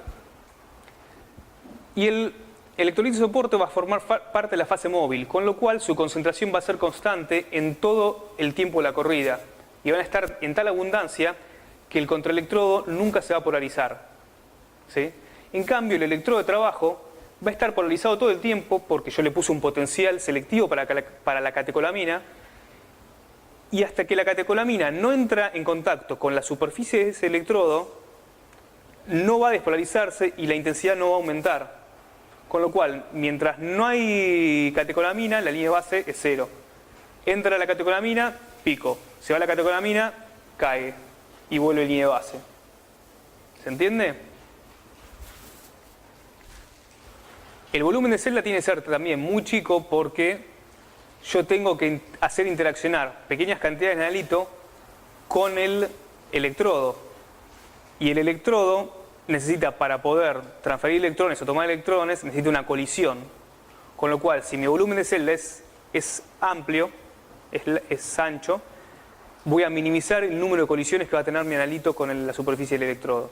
S1: Y el electrolito soporte va a formar parte de la fase móvil, con lo cual su concentración va a ser constante en todo el tiempo de la corrida. Y van a estar en tal abundancia que el contraelectrodo nunca se va a polarizar. ¿Sí? En cambio, el electrodo de trabajo va a estar polarizado todo el tiempo porque yo le puse un potencial selectivo para la catecolamina, y hasta que la catecolamina no entra en contacto con la superficie de ese electrodo, no va a despolarizarse y la intensidad no va a aumentar. Con lo cual, mientras no hay catecolamina, la línea de base es 0. Entra la catecolamina, pico. Se va la catecolamina, cae. Y vuelve la línea de base. ¿Se entiende? El volumen de celda tiene que ser también muy chico porque yo tengo que hacer interaccionar pequeñas cantidades de analito con el electrodo. Y el electrodo necesita, para poder transferir electrones o tomar electrones, necesita una colisión. Con lo cual, si mi volumen de celda es amplio, es ancho, voy a minimizar el número de colisiones que va a tener mi analito con la superficie del electrodo.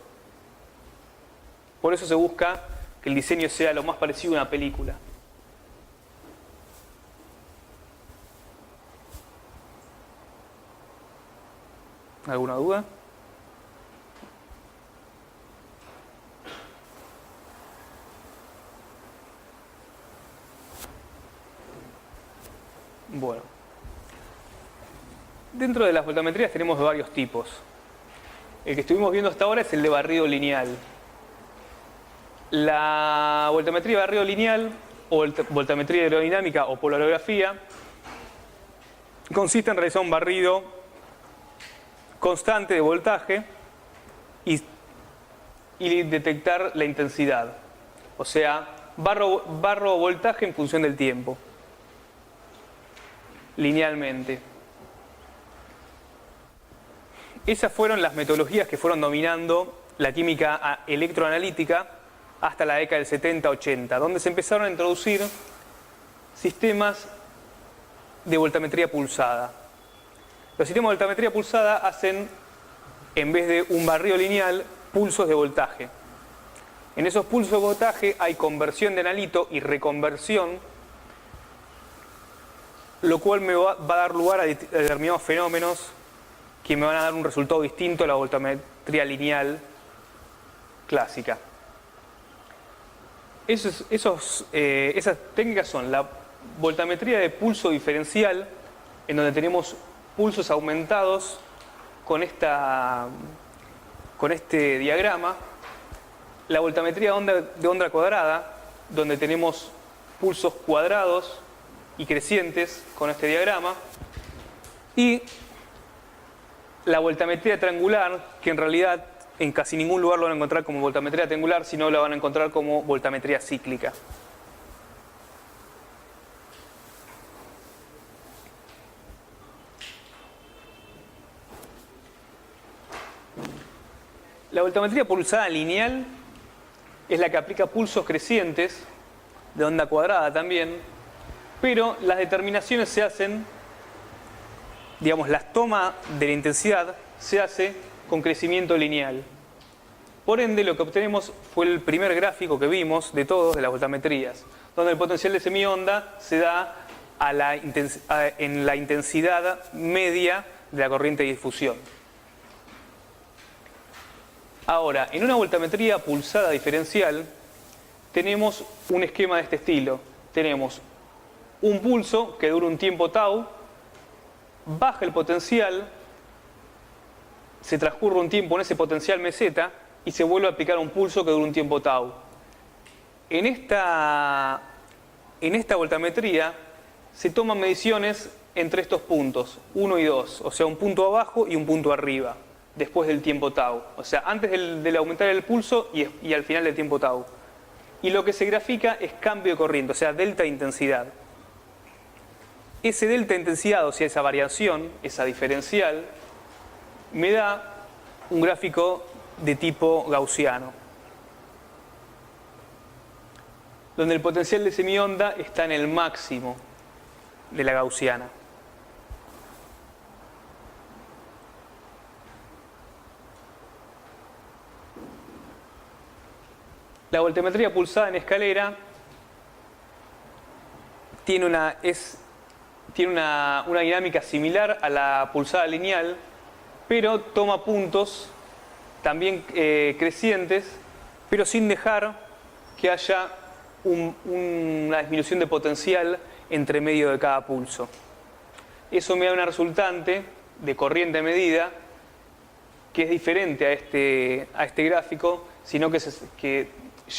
S1: Por eso se busca que el diseño sea lo más parecido a una película. ¿Alguna duda? Bueno. Dentro de las voltametrías tenemos varios tipos. El que estuvimos viendo hasta ahora es el de barrido lineal. La voltametría de barrido lineal, o voltametría aerodinámica o polarografía, consiste en realizar un barrido constante de voltaje y detectar la intensidad. O sea, barro voltaje en función del tiempo, linealmente. Esas fueron las metodologías que fueron dominando la química electroanalítica hasta la década del 70-80, donde se empezaron a introducir sistemas de voltametría pulsada. Los sistemas de voltametría pulsada hacen, en vez de un barrido lineal, pulsos de voltaje. En esos pulsos de voltaje hay conversión de analito y reconversión, lo cual me va a dar lugar a determinados fenómenos que me van a dar un resultado distinto a la voltametría lineal clásica. Esas técnicas son la voltametría de pulso diferencial, en donde tenemos pulsos aumentados con este diagrama. La voltametría de onda cuadrada, donde tenemos pulsos cuadrados y crecientes con este diagrama. Y la voltametría triangular, que en realidad en casi ningún lugar lo van a encontrar como voltametría triangular, sino la van a encontrar como voltametría cíclica. La voltametría pulsada lineal es la que aplica pulsos crecientes, de onda cuadrada también, pero las determinaciones se hacen, digamos, la toma de la intensidad se hace con crecimiento lineal. Por ende, lo que obtenemos fue el primer gráfico que vimos de todos, de las voltametrías, donde el potencial de semionda se da en la intensidad media de la corriente de difusión. Ahora, en una voltametría pulsada diferencial, tenemos un esquema de este estilo. Tenemos un pulso que dura un tiempo tau, baja el potencial, se transcurre un tiempo en ese potencial meseta y se vuelve a aplicar un pulso que dura un tiempo tau. En esta voltametría se toman mediciones entre estos puntos, 1 y 2, o sea, un punto abajo y un punto arriba, después del tiempo tau. O sea, antes del aumentar el pulso y al final del tiempo tau. Y lo que se grafica es cambio de corriente, o sea, delta de intensidad. Ese delta de intensidad, o sea, esa variación, esa diferencial, me da un gráfico de tipo gaussiano, donde el potencial de semionda está en el máximo de la gaussiana. La voltametría pulsada en escalera tiene una dinámica similar a la pulsada lineal, pero toma puntos también crecientes, pero sin dejar que haya una disminución de potencial entre medio de cada pulso. Eso me da una resultante de corriente medida que es diferente a este gráfico, sino que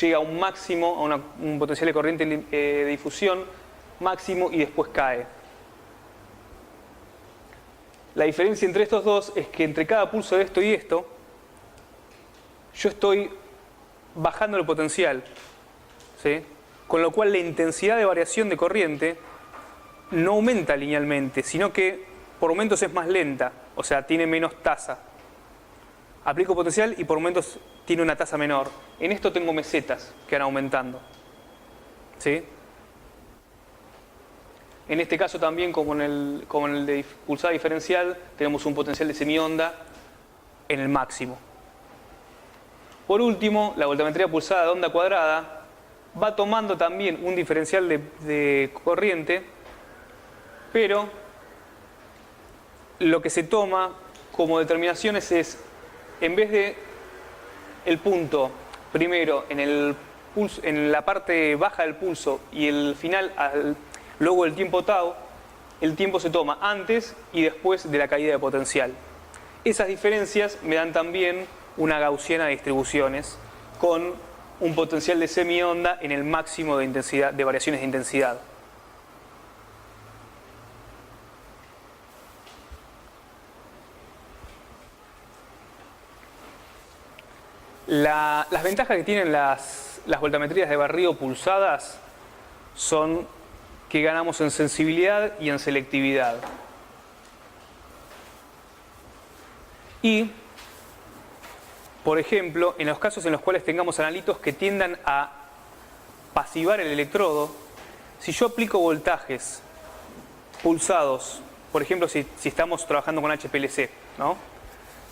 S1: llega a un máximo, a un potencial de corriente de difusión máximo y después cae. La diferencia entre estos dos es que entre cada pulso de esto y esto, yo estoy bajando el potencial, ¿sí? Con lo cual la intensidad de variación de corriente no aumenta linealmente, sino que por momentos es más lenta, o sea, tiene menos tasa. Aplico potencial y por momentos tiene una tasa menor. En esto tengo mesetas que van aumentando, ¿sí? En este caso también, como en el de pulsada diferencial, tenemos un potencial de semionda en el máximo. Por último, la voltametría pulsada de onda cuadrada va tomando también un diferencial de corriente, pero lo que se toma como determinaciones es, en vez de el punto primero en el pulso, en la parte baja del pulso y el final luego del tiempo tau, el tiempo se toma antes y después de la caída de potencial. Esas diferencias me dan también una gaussiana de distribuciones con un potencial de semionda en el máximo de intensidad, de variaciones de intensidad. Las ventajas que tienen las voltametrías de barrido pulsadas son que ganamos en sensibilidad y en selectividad. Y, por ejemplo, en los casos en los cuales tengamos analitos que tiendan a pasivar el electrodo, si yo aplico voltajes pulsados, por ejemplo, si estamos trabajando con HPLC, ¿no?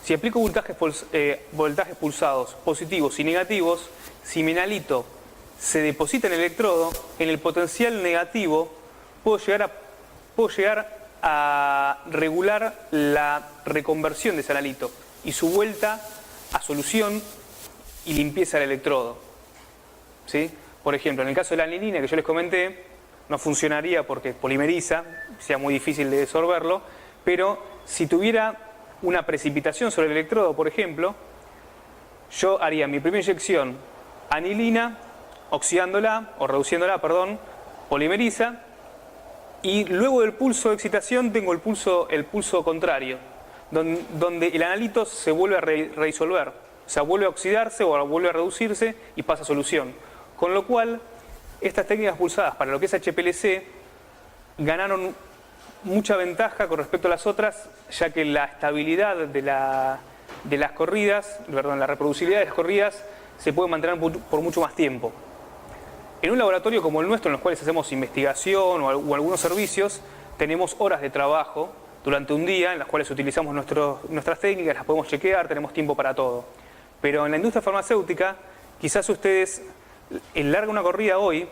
S1: Si aplico voltajes pulsados positivos y negativos, si mi analito se deposita en el electrodo, en el potencial negativo puedo llegar a regular la reconversión de ese analito y su vuelta a solución y limpieza del electrodo. ¿Sí? Por ejemplo, en el caso de la anilina que yo les comenté, no funcionaría porque polimeriza, sea muy difícil de disolverlo, pero si tuviera una precipitación sobre el electrodo, por ejemplo, yo haría mi primera inyección anilina, oxidándola, o reduciéndola, perdón, polimeriza, y luego del pulso de excitación tengo el pulso contrario, donde el analito se vuelve a redisolver, o sea, vuelve a oxidarse o vuelve a reducirse y pasa a solución. Con lo cual, estas técnicas pulsadas para lo que es HPLC ganaron mucha ventaja con respecto a las otras, ya que la estabilidad de las corridas, perdón, la reproducibilidad de las corridas se puede mantener por mucho más tiempo. En un laboratorio como el nuestro, en los cuales hacemos investigación o algunos servicios, tenemos horas de trabajo durante un día en las cuales utilizamos nuestras técnicas, las podemos chequear, tenemos tiempo para todo. Pero en la industria farmacéutica, quizás ustedes largan una corrida hoy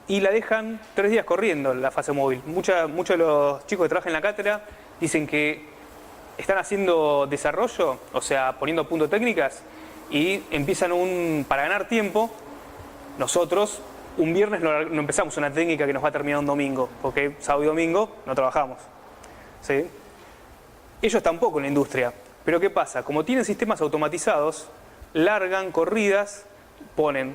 S1: y la dejan 3 días corriendo en la fase móvil. Muchos de los chicos que trabajan en la cátedra dicen que están haciendo desarrollo, o sea, poniendo a punto técnicas, y empiezan para ganar tiempo. Nosotros un viernes no empezamos una técnica que nos va a terminar un domingo, porque sábado y domingo no trabajamos. ¿Sí? Ellos tampoco en la industria. Pero ¿qué pasa? Como tienen sistemas automatizados, largan corridas, ponen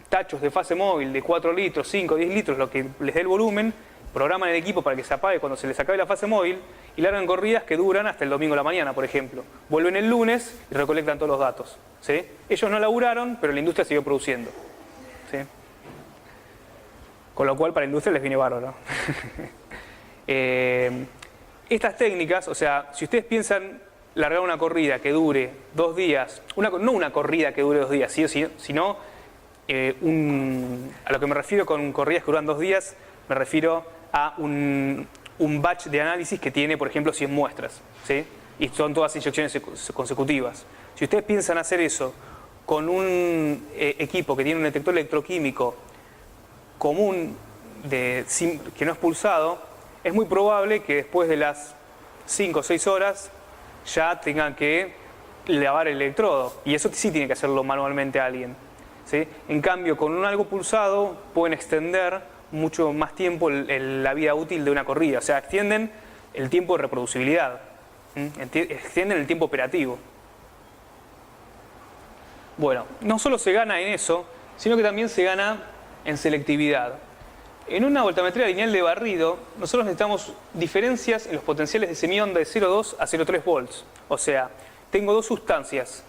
S1: tachos de fase móvil de 4 litros, 5, 10 litros, lo que les dé el volumen, programan el equipo para que se apague cuando se les acabe la fase móvil y largan corridas que duran hasta el domingo a la mañana, por ejemplo. Vuelven el lunes y recolectan todos los datos. ¿Sí? Ellos no laburaron, pero la industria siguió produciendo. ¿Sí? Con lo cual para la industria les viene bárbaro. Estas técnicas, o sea, si ustedes piensan largar una corrida que dure 2 días, no una corrida que dure 2 días, sino a lo que me refiero con corridas que duran 2 días, me refiero a un batch de análisis que tiene, por ejemplo, 100 muestras, ¿sí? Y son todas inyecciones consecutivas. Si ustedes piensan hacer eso con un equipo que tiene un detector electroquímico común que no es pulsado, es muy probable que después de las 5 o 6 horas ya tengan que lavar el electrodo. Y eso sí tiene que hacerlo manualmente alguien. ¿Sí? En cambio, con algo pulsado pueden extender mucho más tiempo la vida útil de una corrida. O sea, extienden el tiempo de reproducibilidad. Extienden el tiempo operativo. Bueno, no solo se gana en eso, sino que también se gana en selectividad. En una voltametría lineal de barrido, nosotros necesitamos diferencias en los potenciales de semionda de 0,2 a 0,3 volts. O sea, tengo 2 sustancias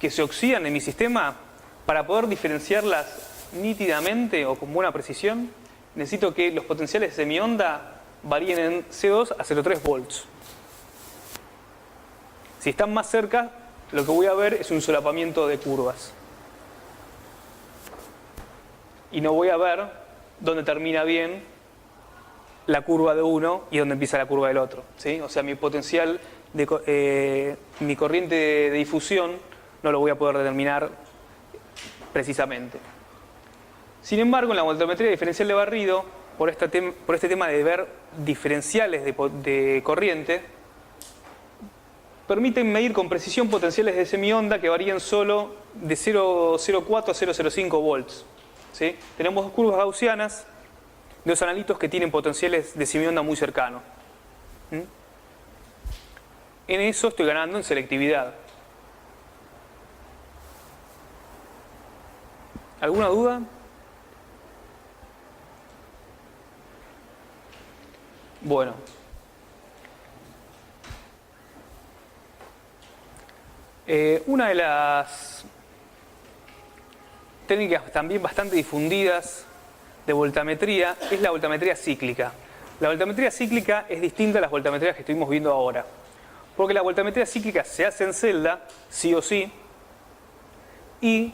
S1: que se oxidan en mi sistema. Para poder diferenciarlas nítidamente o con buena precisión, necesito que los potenciales de semionda varíen en 0,2 a 0,3 volts. Si están más cerca, lo que voy a ver es un solapamiento de curvas. Y no voy a ver dónde termina bien la curva de uno y dónde empieza la curva del otro. ¿Sí? O sea, mi potencial, mi corriente de difusión no lo voy a poder determinar precisamente. Sin embargo, en la voltametría diferencial de barrido, por este tema de ver diferenciales de corriente, permiten medir con precisión potenciales de semionda que varían solo de 0,04 a 0,05 volts. ¿Sí? Tenemos dos curvas gaussianas de dos analitos que tienen potenciales de semionda muy cercanos. En eso estoy ganando en selectividad. ¿Alguna duda? Bueno. Una de las técnicas también bastante difundidas de voltametría es la voltametría cíclica. La voltametría cíclica es distinta a las voltametrías que estuvimos viendo ahora. Porque la voltametría cíclica se hace en celda, sí o sí, y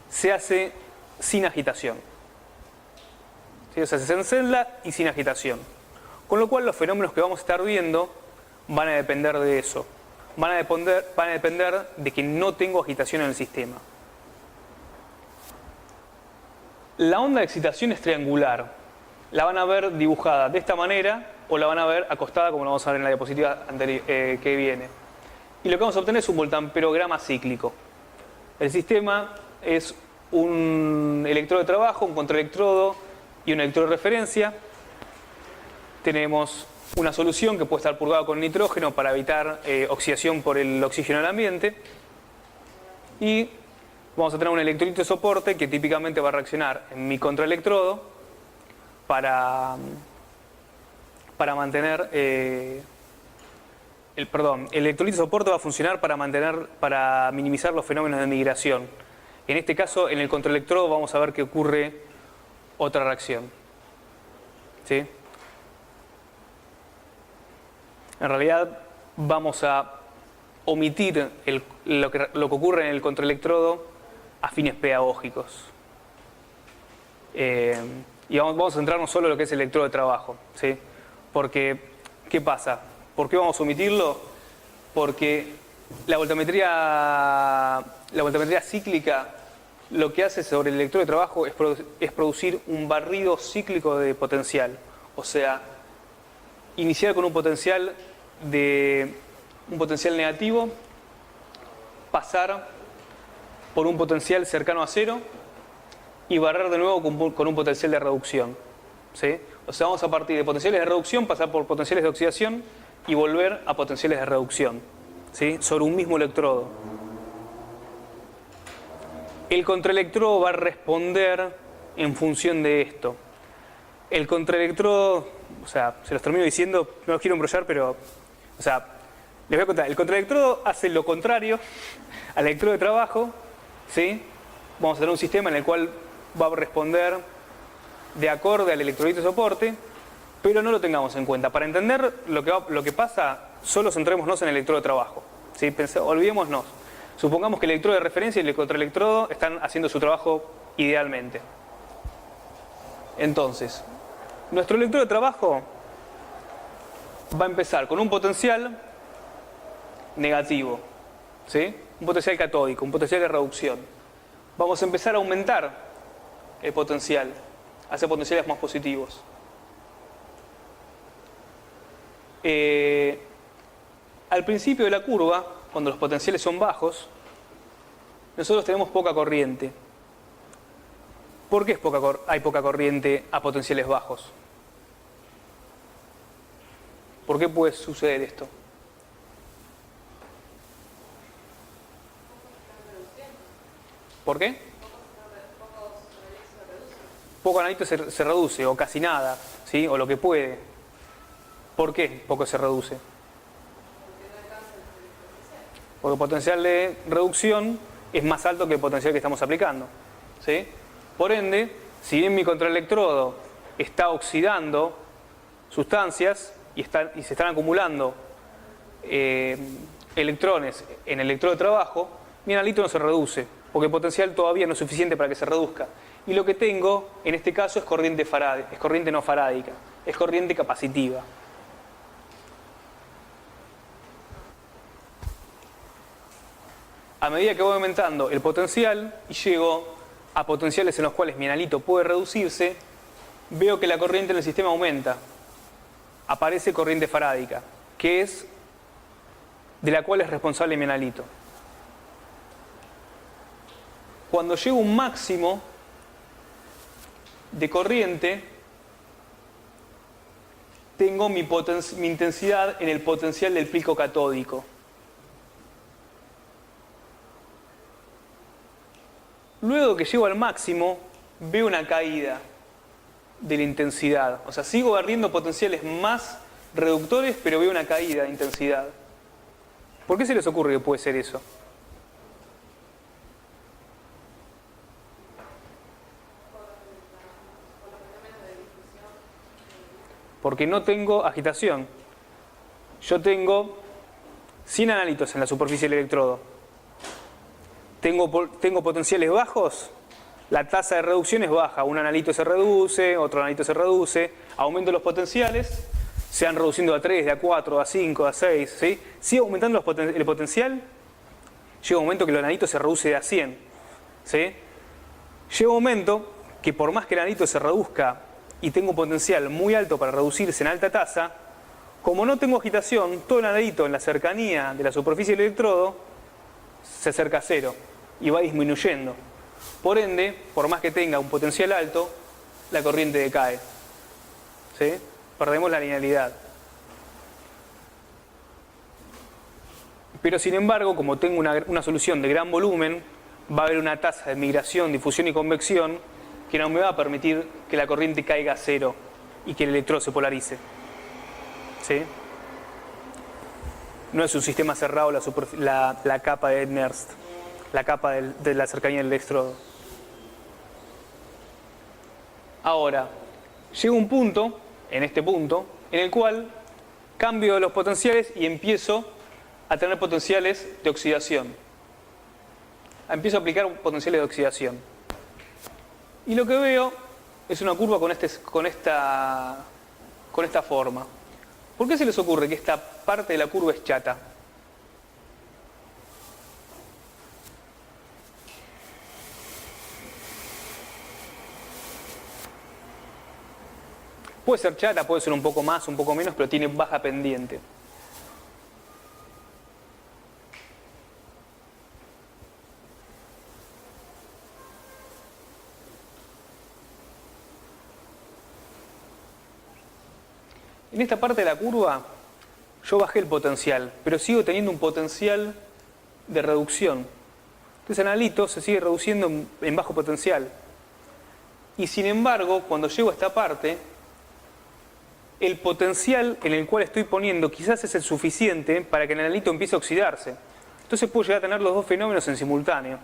S1: se hace sin agitación. ¿Sí? O sea, se hace en celda y sin agitación. Con lo cual los fenómenos que vamos a estar viendo van a depender de eso. Van a depender de que no tengo agitación en el sistema. La onda de excitación es triangular. La van a ver dibujada de esta manera o la van a ver acostada como lo vamos a ver en la diapositiva anterior, que viene. Y lo que vamos a obtener es un voltamperograma cíclico. El sistema es un electrodo de trabajo, un contraelectrodo y un electrodo de referencia. Tenemos una solución que puede estar purgada con nitrógeno para evitar oxidación por el oxígeno del ambiente. Y vamos a tener un electrolito de soporte que típicamente va a reaccionar en mi contraelectrodo para mantener... el electrolito de soporte va a funcionar para minimizar los fenómenos de migración. En este caso, en el contraelectrodo vamos a ver que ocurre otra reacción. ¿Sí? En realidad vamos a omitir lo que ocurre en el contraelectrodo a fines pedagógicos. Y vamos a centrarnos solo en lo que es el electrodo de trabajo. ¿Sí? Porque, ¿qué pasa? ¿Por qué vamos a omitirlo? Porque la voltametría cíclica lo que hace sobre el electrodo de trabajo es producir un barrido cíclico de potencial. O sea, iniciar con un potencial negativo, pasar por un potencial cercano a cero y barrer de nuevo con un potencial de reducción. ¿Sí? O sea, vamos a partir de potenciales de reducción, pasar por potenciales de oxidación y volver a potenciales de reducción. ¿Sí? Sobre un mismo electrodo. El contraelectrodo va a responder en función de esto. El contraelectrodo, o sea, se los termino diciendo, no los quiero embrollar, pero, o sea, les voy a contar. El contraelectrodo hace lo contrario al electrodo de trabajo, ¿sí? Vamos a tener un sistema en el cual va a responder de acorde al electrolito de soporte, pero no lo tengamos en cuenta. Para entender lo que pasa, solo centrémonos en el electrodo de trabajo, ¿sí? Olvidémonos. Supongamos que el electrodo de referencia y el contraelectrodo están haciendo su trabajo idealmente. Entonces, nuestro electrodo de trabajo va a empezar con un potencial negativo, ¿sí? Un potencial catódico, un potencial de reducción. Vamos a empezar a aumentar el potencial hacia potenciales más positivos. Al principio de la curva, cuando los potenciales son bajos, nosotros tenemos poca corriente. ¿Por qué hay poca corriente a potenciales bajos? ¿Por qué puede suceder esto? ¿Por qué? Poco analito se reduce, o casi nada, ¿sí? O lo que puede. ¿Por qué poco se reduce? Porque el potencial de reducción es más alto que el potencial que estamos aplicando, ¿sí? Por ende, si bien mi contraelectrodo está oxidando sustancias y se están acumulando electrones en el electrodo de trabajo, mi analito no se reduce, porque el potencial todavía no es suficiente para que se reduzca. Y lo que tengo, en este caso, es corriente no farádica, es corriente capacitiva. A medida que voy aumentando el potencial y llego a potenciales en los cuales mi analito puede reducirse, veo que la corriente en el sistema aumenta. Aparece corriente farádica, que es de la cual es responsable mi analito. Cuando llego a un máximo de corriente, tengo mi intensidad en el potencial del pico catódico. Luego que llego al máximo, veo una caída de la intensidad. O sea, sigo barriendo potenciales más reductores, pero veo una caída de intensidad. ¿Por qué se les ocurre que puede ser eso? Porque no tengo agitación. Yo tengo 100 analitos en la superficie del electrodo. Tengo potenciales bajos, la tasa de reducción es baja. Un analito se reduce, otro analito se reduce. Aumento los potenciales, se van reduciendo a 3, de a 4, a 5, a 6. ¿Sí? Sigue aumentando el potencial. Llega un momento que el analito se reduce de a 100. ¿Sí? Llega un momento que por más que el analito se reduzca y tengo un potencial muy alto para reducirse en alta tasa, como no tengo agitación, todo el analito en la cercanía de la superficie del electrodo se acerca a cero y va disminuyendo. Por ende, por más que tenga un potencial alto, la corriente decae. ¿Sí? Perdemos la linealidad. Pero sin embargo, como tengo una solución de gran volumen, va a haber una tasa de migración, difusión y convección que no me va a permitir que la corriente caiga a cero y que el electrodo se polarice. ¿Sí? No es un sistema cerrado la capa de Nernst, la capa de la cercanía del electrodo. Ahora, llega un punto, en este punto, en el cual cambio los potenciales y empiezo a tener potenciales de oxidación. Empiezo a aplicar potenciales de oxidación. Y lo que veo es una curva con esta forma. ¿Por qué se les ocurre que esta parte de la curva es chata? Puede ser chata, puede ser un poco más, un poco menos, pero tiene baja pendiente. En esta parte de la curva yo bajé el potencial, pero sigo teniendo un potencial de reducción. Entonces el analito se sigue reduciendo en bajo potencial. Y sin embargo, cuando llego a esta parte, el potencial en el cual estoy poniendo quizás es el suficiente para que el analito empiece a oxidarse. Entonces puedo llegar a tener los dos fenómenos en simultáneo.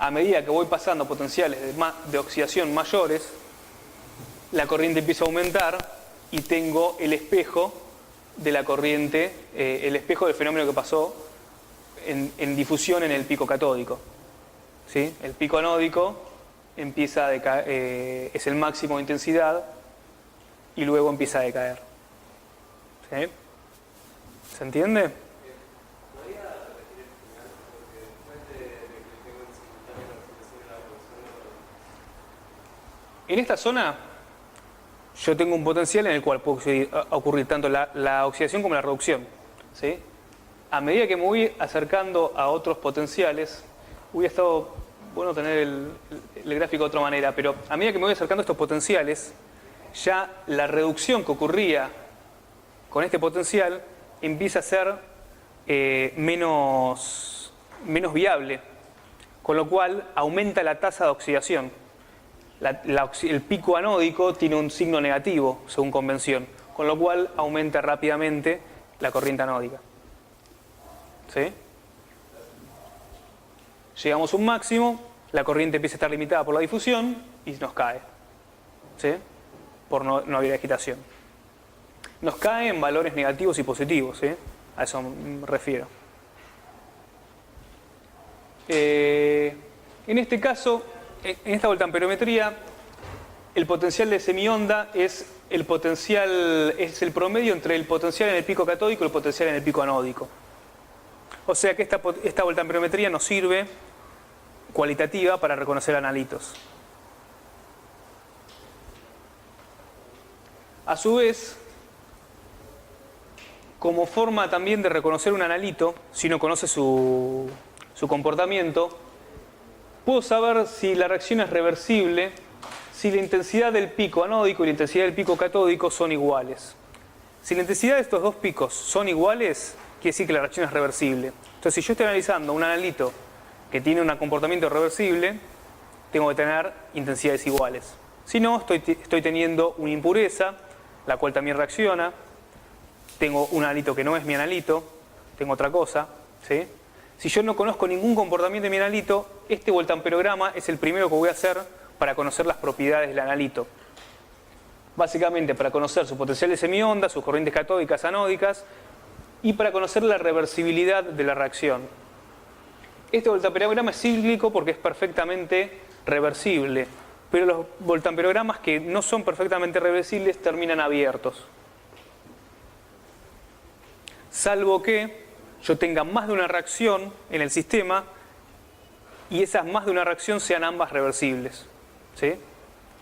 S1: A medida que voy pasando potenciales de oxidación mayores, la corriente empieza a aumentar y tengo el espejo de la corriente, el espejo del fenómeno que pasó en difusión en el pico catódico. ¿Sí? El pico anódico empieza a decaer, es el máximo de intensidad y luego empieza a decaer. ¿Sí? ¿Se entiende? En esta zona yo tengo un potencial en el cual puede ocurrir tanto la oxidación como la reducción. ¿Sí? A medida que me voy acercando a otros potenciales, hubiera estado bueno tener el gráfico de otra manera, pero a medida que me voy acercando a estos potenciales, ya la reducción que ocurría con este potencial empieza a ser menos viable, con lo cual aumenta la tasa de oxidación. El pico anódico tiene un signo negativo, según convención, con lo cual aumenta rápidamente la corriente anódica. ¿Sí? Llegamos a un máximo, la corriente empieza a estar limitada por la difusión y nos cae. ¿Sí? Por no haber agitación. Nos cae en valores negativos y positivos, ¿sí? A eso me refiero. En este caso, en esta voltamperometría, el potencial de semionda es el promedio entre el potencial en el pico catódico y el potencial en el pico anódico. O sea que esta voltamperometría nos sirve cualitativa para reconocer analitos. A su vez, como forma también de reconocer un analito, si no conoce su comportamiento, puedo saber si la reacción es reversible, si la intensidad del pico anódico y la intensidad del pico catódico son iguales. Si la intensidad de estos dos picos son iguales, quiere decir que la reacción es reversible. Entonces, si yo estoy analizando un analito que tiene un comportamiento reversible, tengo que tener intensidades iguales. Si no, estoy teniendo una impureza, la cual también reacciona. Tengo un analito que no es mi analito, tengo otra cosa, ¿sí? Si yo no conozco ningún comportamiento de mi analito, este voltamperograma es el primero que voy a hacer para conocer las propiedades del analito. Básicamente para conocer su potencial de semionda, sus corrientes catódicas, anódicas, y para conocer la reversibilidad de la reacción. Este voltamperograma es cíclico porque es perfectamente reversible, pero los voltamperogramas que no son perfectamente reversibles terminan abiertos. Salvo que yo tenga más de una reacción en el sistema y esas más de una reacción sean ambas reversibles, ¿sí?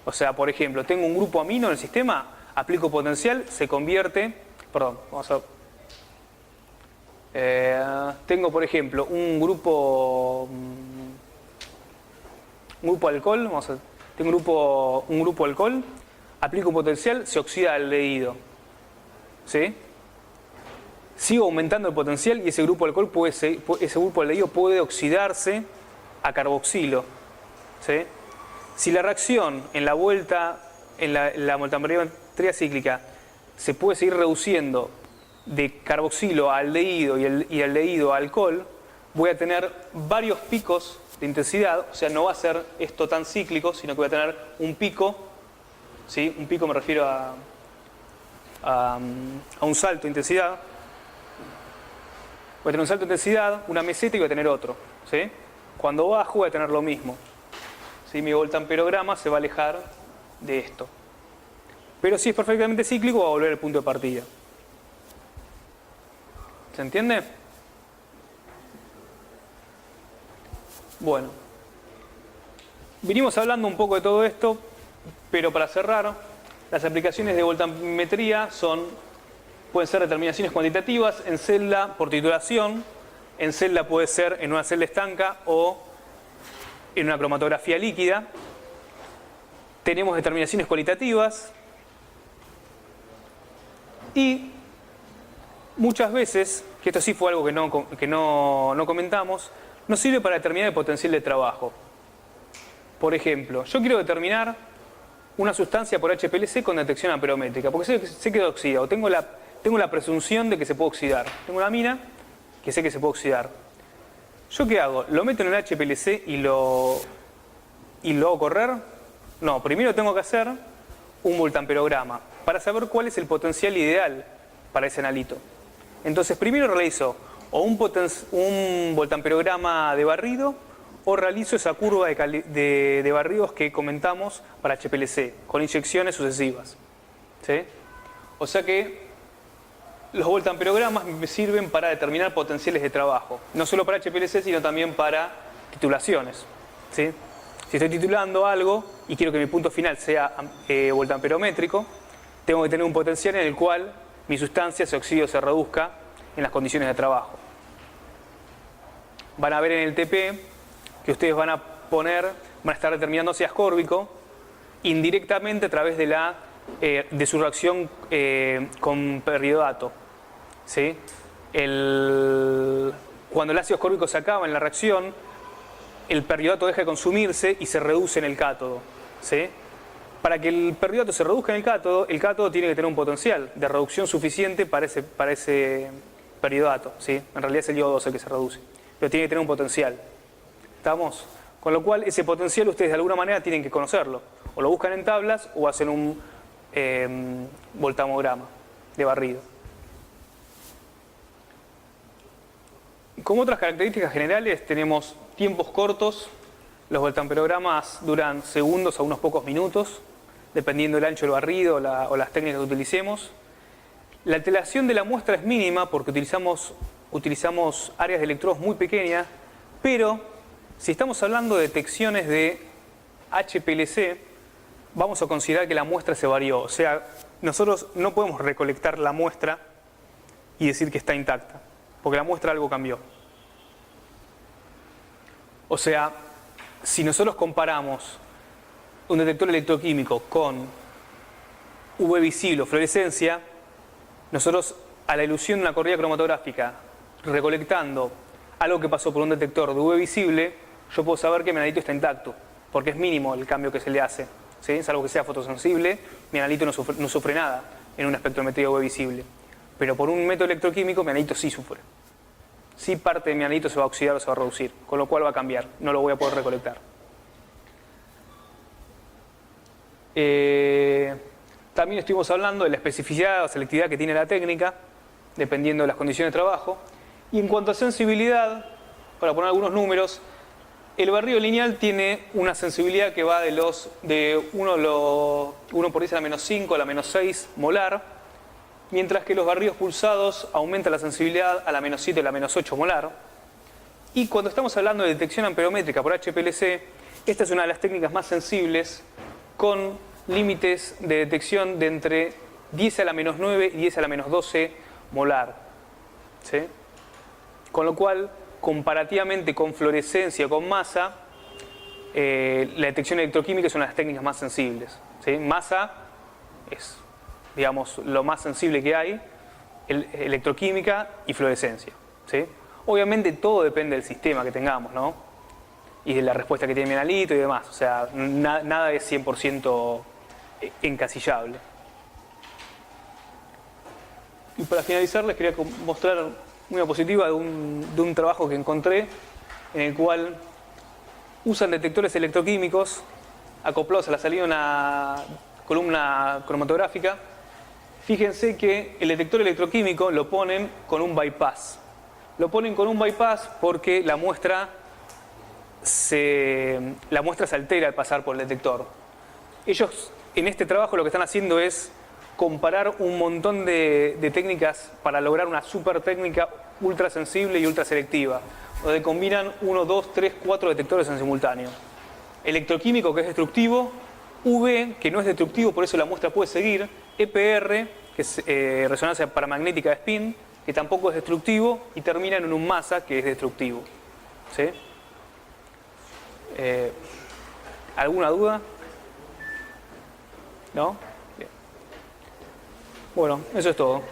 S1: O sea, por ejemplo, tengo un grupo amino en el sistema, aplico potencial, se convierte, perdón, tengo, por ejemplo, un grupo alcohol, tengo un grupo alcohol, aplico potencial, se oxida el aldehído, ¿sí? Sigo aumentando el potencial y ese grupo alcohol ese grupo aldehído puede oxidarse a carboxilo, ¿sí? Si la reacción en la vuelta, en la voltamperometría cíclica, se puede seguir reduciendo de carboxilo a aldehído y aldehído a alcohol, voy a tener varios picos de intensidad, o sea, no va a ser esto tan cíclico, sino que voy a tener un pico, ¿sí? Un pico me refiero a un salto de intensidad. Voy a tener un salto de intensidad, una meseta y voy a tener otro, ¿sí? Cuando bajo voy a tener lo mismo, ¿sí? Mi voltamperograma se va a alejar de esto. Pero si es perfectamente cíclico, va a volver al punto de partida. ¿Se entiende? Bueno. Vinimos hablando un poco de todo esto, pero para cerrar, las aplicaciones de voltammetría pueden ser determinaciones cuantitativas en celda por titulación. En celda puede ser en una celda estanca o en una cromatografía líquida. Tenemos determinaciones cualitativas y muchas veces, que esto sí fue algo que no comentamos, nos sirve para determinar el potencial de trabajo. Por ejemplo, yo quiero determinar una sustancia por HPLC con detección amperométrica, porque sé que oxida, o tengo la presunción de que se puede oxidar. Tengo una mina que sé que se puede oxidar. ¿Yo qué hago? ¿Lo meto en el HPLC y lo hago correr? No, primero tengo que hacer un voltamperograma para saber cuál es el potencial ideal para ese analito. Entonces primero realizo o un voltamperograma de barrido o realizo esa curva de barridos que comentamos para HPLC con inyecciones sucesivas, ¿sí? O sea que los voltamperogramas me sirven para determinar potenciales de trabajo, no solo para HPLC sino también para titulaciones, ¿sí? Si estoy titulando algo y quiero que mi punto final sea voltamperométrico, tengo que tener un potencial en el cual mi sustancia se oxide o se reduzca en las condiciones de trabajo. Van a ver en el TP que ustedes van a estar determinando si ascórbico indirectamente a través de su reacción con peridodato, ¿sí? Cuando el ácido ascórbico se acaba en la reacción, el peridodato deja de consumirse y se reduce en el cátodo, ¿sí? Para que el peridodato se reduzca en el cátodo tiene que tener un potencial de reducción suficiente para ese peridodato, ¿sí? En realidad es el iodo 12 el que se reduce, pero tiene que tener un potencial. ¿Estamos? Con lo cual ese potencial ustedes de alguna manera tienen que conocerlo. O lo buscan en tablas o hacen un voltamograma de barrido. Como otras características generales tenemos tiempos cortos. Los voltamperogramas duran segundos a unos pocos minutos, dependiendo del ancho del barrido o las técnicas que utilicemos. La alteración de la muestra es mínima porque utilizamos áreas de electrodos muy pequeñas, pero si estamos hablando de detecciones de HPLC, vamos a considerar que la muestra se varió. O sea, nosotros no podemos recolectar la muestra y decir que está intacta, porque la muestra algo cambió. O sea, si nosotros comparamos un detector electroquímico con UV visible o fluorescencia, nosotros a la ilusión de una corrida cromatográfica recolectando algo que pasó por un detector de UV visible, yo puedo saber que mi analito está intacto, porque es mínimo el cambio que se le hace, ¿sí? Salvo que sea fotosensible, mi analito no sufre nada en una espectrometría UV visible. Pero por un método electroquímico mi analito sí sufre. Sí, parte de mi analito se va a oxidar o se va a reducir, con lo cual va a cambiar, no lo voy a poder recolectar. También estuvimos hablando de la especificidad o selectividad que tiene la técnica, dependiendo de las condiciones de trabajo. Y en cuanto a sensibilidad, para poner algunos números, el barrido lineal tiene una sensibilidad que va de 1 por 10 a la menos 5 a la menos 6 molar, mientras que los barridos pulsados aumentan la sensibilidad a la menos 7 a la menos 8 molar. Y cuando estamos hablando de detección amperométrica por HPLC, esta es una de las técnicas más sensibles, con límites de detección de entre 10 a la menos 9 y 10 a la menos 12 molar. ¿Sí? Con lo cual, comparativamente con fluorescencia o con masa, la detección electroquímica es una de las técnicas más sensibles. ¿Sí? Masa es, digamos, lo más sensible que hay, electroquímica y fluorescencia. ¿Sí? Obviamente todo depende del sistema que tengamos, ¿no? Y de la respuesta que tiene mi analito y demás. O sea, nada es 100% encasillable. Y para finalizar les quería mostrar una diapositiva de un trabajo que encontré en el cual usan detectores electroquímicos acoplados a la salida de una columna cromatográfica. Fíjense que el detector electroquímico lo ponen con un bypass. Lo ponen con un bypass porque la muestra se altera al pasar por el detector. Ellos en este trabajo lo que están haciendo es comparar un montón de técnicas para lograr una super técnica ultra sensible y ultra selectiva, donde combinan 1, 2, 3, 4 detectores en simultáneo. Electroquímico, que es destructivo, UV, que no es destructivo, por eso la muestra puede seguir, EPR, que es resonancia paramagnética de spin, que tampoco es destructivo, y terminan en un masa, que es destructivo. ¿Sí? ¿Alguna duda? ¿No? Bien. Bueno, eso es todo.